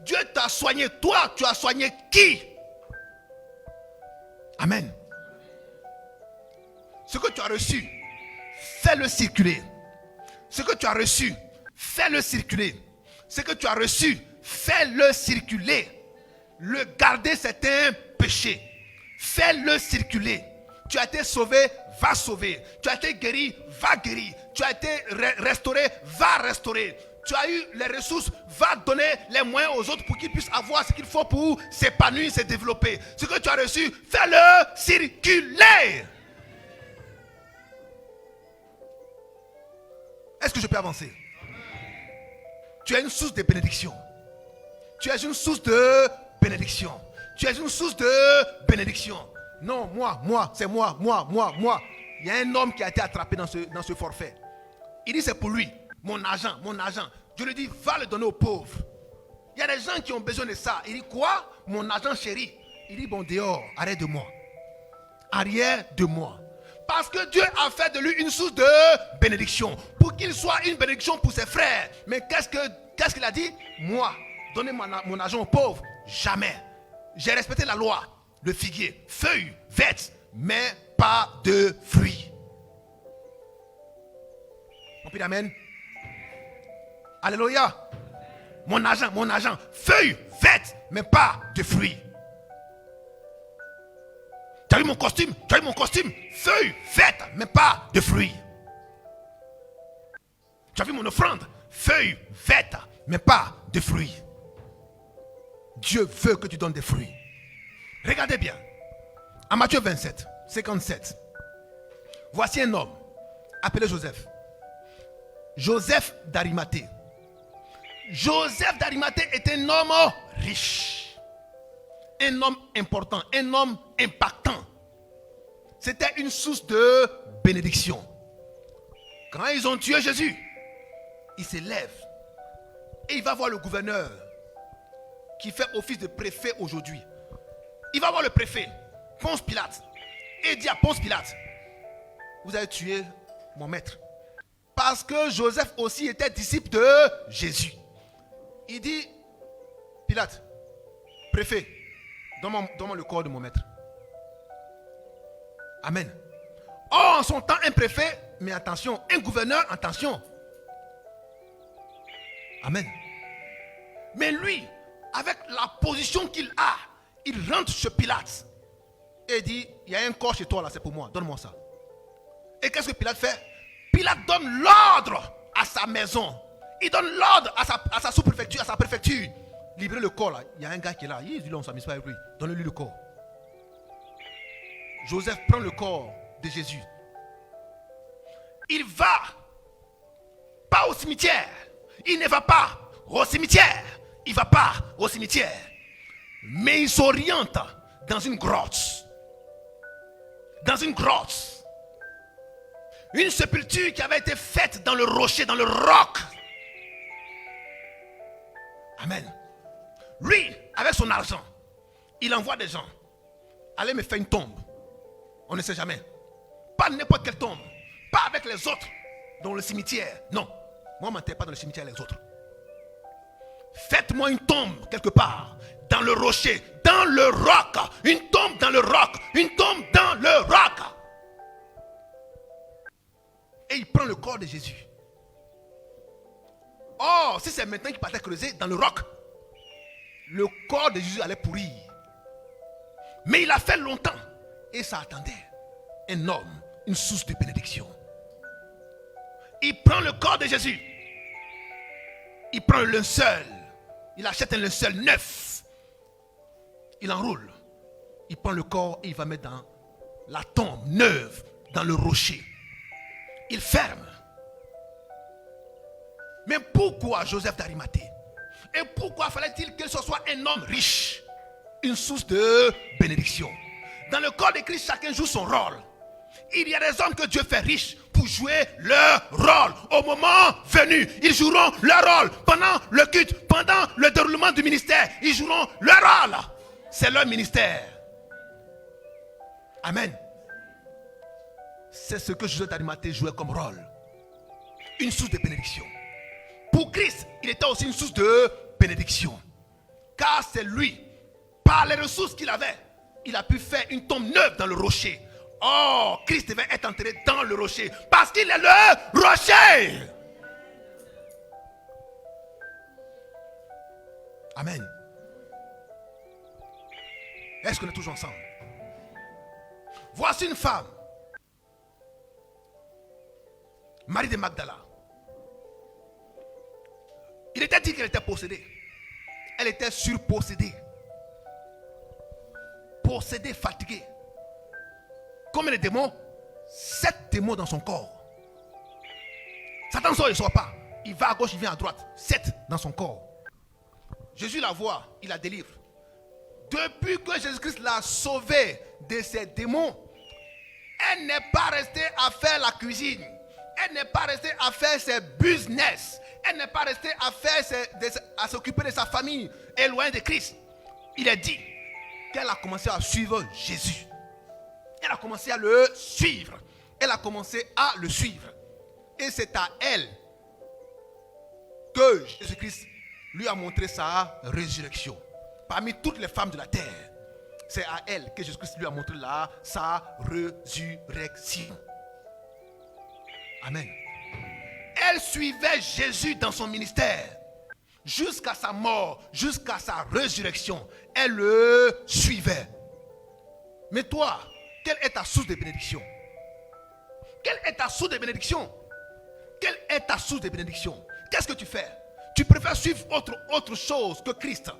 Dieu t'a soigné. Toi, tu as soigné qui? Amen. Ce que tu as reçu, fais-le circuler. Ce que tu as reçu, fais-le circuler. Ce que tu as reçu, fais-le circuler. Le garder, c'est un péché. Fais-le circuler. Tu as été sauvé, va sauver. Tu as été guéri, va guérir. Tu as été restauré, va restaurer. Tu as eu les ressources, va donner les moyens aux autres pour qu'ils puissent avoir ce qu'il faut pour s'épanouir, se développer. Ce que tu as reçu, fais-le circuler. Est-ce que je peux avancer? Tu es une source de bénédiction. Tu es une source de bénédiction. Tu es une source de bénédiction. Non, moi, c'est moi. Il y a un homme qui a été attrapé dans ce forfait. Il dit c'est pour lui, mon argent. Je lui dis va le donner aux pauvres. Il y a des gens qui ont besoin de ça. Il dit quoi? Mon argent chéri. Il dit bon dehors, arrête de moi. Arrière de moi. Parce que Dieu a fait de lui une source de bénédiction. Pour qu'il soit une bénédiction pour ses frères. Mais qu'est-ce qu'il a dit? Moi, donner mon argent aux pauvres, jamais. J'ai respecté la loi. Le figuier, feuille, verte, mais pas de fruits. On peut dire amen. Alléluia. Mon argent, feuille verte, mais pas de fruits. Tu as vu mon costume, feuille verte, mais pas de fruits. Tu as vu mon offrande, feuille verte, mais pas de fruits. Dieu veut que tu donnes des fruits. Regardez bien. En Matthieu 27, 57. Voici un homme appelé Joseph. Joseph d'Arimathée. Joseph d'Arimathée est un homme riche. Un homme important. Un homme impactant. C'était une source de bénédiction. Quand ils ont tué Jésus, il se lève et il va voir le gouverneur qui fait office de préfet aujourd'hui. Il va voir le préfet, Ponce Pilate, et il dit à Ponce Pilate, vous avez tué mon maître. Parce que Joseph aussi était disciple de Jésus. Il dit, Pilate, préfet, donne-moi le corps de mon maître. Amen. Or, en son temps, un préfet, mais attention, un gouverneur, attention. Amen. Mais lui, avec la position qu'il a, il rentre chez Pilate et dit, il y a un corps chez toi là, c'est pour moi, donne-moi ça. Et qu'est-ce que Pilate fait? Pilate donne l'ordre à sa maison. Il donne l'ordre à sa sous-préfecture, à sa préfecture. Libérez le corps là. Il y a un gars qui est là. Il dit, on ne s'amuse pas avec lui. Donnez-lui le corps. Joseph prend le corps de Jésus. Il va pas au cimetière. Il ne va pas au cimetière. Il ne va pas au cimetière. Mais il s'oriente dans une grotte. Dans une grotte. Une sépulture qui avait été faite dans le rocher, dans le roc. Amen. Lui, avec son argent, il envoie des gens. Allez me faire une tombe. On ne sait jamais. Pas n'importe quelle tombe. Pas avec les autres dans le cimetière. Non. Moi, je ne m'enterre pas dans le cimetière les autres. Faites-moi une tombe quelque part. Dans le rocher. Dans le roc. Une tombe dans le roc. Une tombe dans le roc. Et il prend le corps de Jésus. Oh, si c'est maintenant qu'il partait creuser dans le roc, le corps de Jésus allait pourrir. Mais il a fait longtemps. Et ça attendait. Un homme, une source de bénédiction. Il prend le corps de Jésus. Il prend le linceul. Il achète un linceul neuf. Il enroule. Il prend le corps et il va mettre dans la tombe neuve, dans le rocher. Il ferme. Mais pourquoi Joseph d'Arimathée? Et pourquoi fallait-il qu'il soit un homme riche? Une source de bénédiction. Dans le corps de Christ, chacun joue son rôle. Il y a des hommes que Dieu fait riches pour jouer leur rôle. Au moment venu, ils joueront leur rôle. Pendant le culte, pendant le déroulement du ministère, ils joueront leur rôle. C'est leur ministère. Amen. C'est ce que Joseph d'Arimathée jouait comme rôle. Une source de bénédiction. Pour Christ, il était aussi une source de bénédiction. Car c'est lui, par les ressources qu'il avait, il a pu faire une tombe neuve dans le rocher. Oh, Christ devait être enterré dans le rocher. Parce qu'il est le rocher. Amen. Est-ce qu'on est toujours ensemble? Voici une femme. Marie de Magdala. Il était dit qu'elle était possédée. Elle était surpossédée. Possédée, fatiguée. Comme les démons, 7 démons dans son corps. Satan sort, il ne sort pas. Il va à gauche, il vient à droite. 7 dans son corps. Jésus la voit, il la délivre. Depuis que Jésus-Christ l'a sauvée de ces démons, elle n'est pas restée à faire la cuisine. Elle n'est pas restée à faire ses business. Elle n'est pas restée à s'occuper de sa famille, éloignée de Christ. Il est dit qu'elle a commencé à suivre Jésus. Elle a commencé à le suivre. Elle a commencé à le suivre. Et c'est à elle que Jésus-Christ lui a montré sa résurrection. Parmi toutes les femmes de la terre, c'est à elle que Jésus-Christ lui a montré sa résurrection. Amen. Elle suivait Jésus dans son ministère. Jusqu'à sa mort, jusqu'à sa résurrection. Elle le suivait. Mais toi, quelle est ta source de bénédiction? Quelle est ta source de bénédiction? Quelle est ta source de bénédiction? Qu'est-ce que tu fais? Tu préfères suivre autre chose que Christ,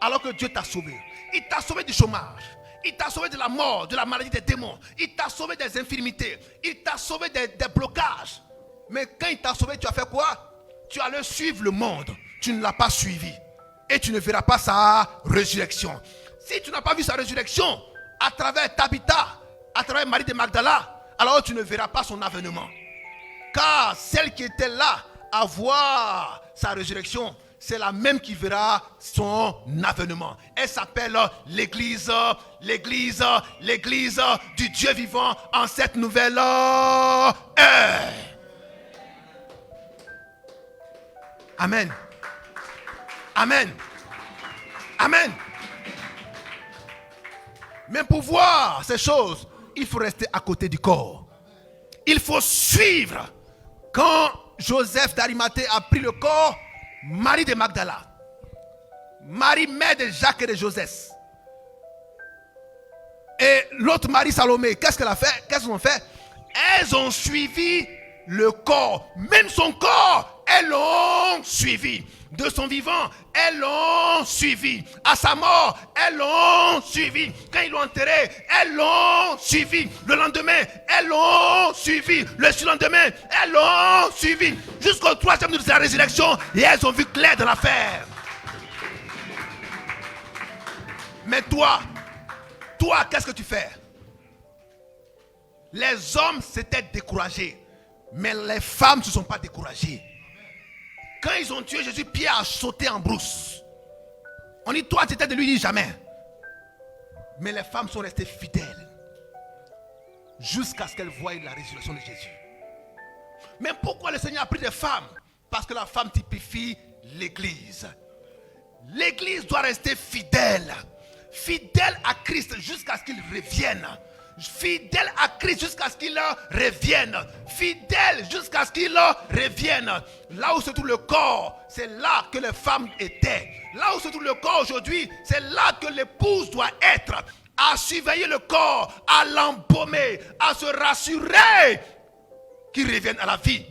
alors que Dieu t'a sauvé. Il t'a sauvé du chômage. Il t'a sauvé de la mort, de la maladie, des démons. Il t'a sauvé des infirmités. Il t'a sauvé des blocages. Mais quand il t'a sauvé, tu as fait quoi? Tu allais suivre le monde. Tu ne l'as pas suivi. Et tu ne verras pas sa résurrection. Si tu n'as pas vu sa résurrection, à travers Tabitha, à travers Marie de Magdala, alors tu ne verras pas son avènement. Car celle qui était là à voir sa résurrection, c'est la même qui verra son avènement. Elle s'appelle l'église du Dieu vivant en cette nouvelle ère. Amen. Amen. Amen. Mais pour voir ces choses, il faut rester à côté du corps. Il faut suivre. Quand Joseph d'Arimathée a pris le corps, Marie de Magdala, Marie mère de Jacques et de Joseph, et l'autre Marie Salomé, qu'est-ce qu'elle a fait? Qu'est-ce qu'elles ont fait? Elles ont suivi le corps. Même son corps, elles l'ont suivi. De son vivant, elles l'ont suivi. À sa mort, elles l'ont suivi. Quand ils l'ont enterré, elles l'ont suivi. Le lendemain, elles l'ont suivi. Le surlendemain, elles l'ont suivi. Jusqu'au 3e jour de la résurrection, et elles ont vu clair dans l'affaire. Mais toi, qu'est-ce que tu fais? Les hommes s'étaient découragés, mais les femmes ne se sont pas découragées. Quand ils ont tué Jésus, Pierre a sauté en brousse. On dit, toi, tu étais de lui, dit jamais. Mais les femmes sont restées fidèles jusqu'à ce qu'elles voient la résurrection de Jésus. Mais pourquoi le Seigneur a pris des femmes? Parce que la femme typifie l'église. L'église doit rester fidèle. Fidèle à Christ jusqu'à ce qu'il revienne. Fidèle à Christ jusqu'à ce qu'il revienne. Fidèle jusqu'à ce qu'il revienne. Là où se trouve le corps, c'est là que les femmes étaient. Là où se trouve le corps aujourd'hui, c'est là que l'épouse doit être. À surveiller le corps, à l'embaumer, à se rassurer qu'il revienne à la vie.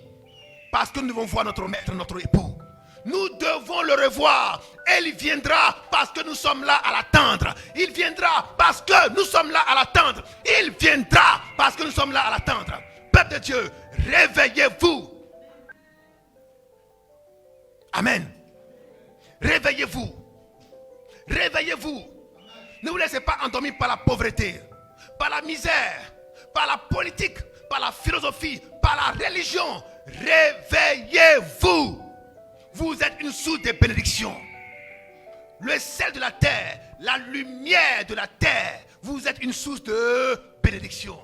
Parce que nous devons voir notre maître, notre époux. Nous devons le revoir. Et il viendra parce que nous sommes là à l'attendre. Il viendra parce que nous sommes là à l'attendre. Il viendra parce que nous sommes là à l'attendre. Peuple de Dieu, réveillez-vous. Amen. Réveillez-vous. Réveillez-vous. Ne vous laissez pas endormir par la pauvreté, par la misère, par la politique, par la philosophie, par la religion. Réveillez-vous. Vous êtes une source de bénédiction. Le sel de la terre, la lumière de la terre. Vous êtes une source de bénédiction.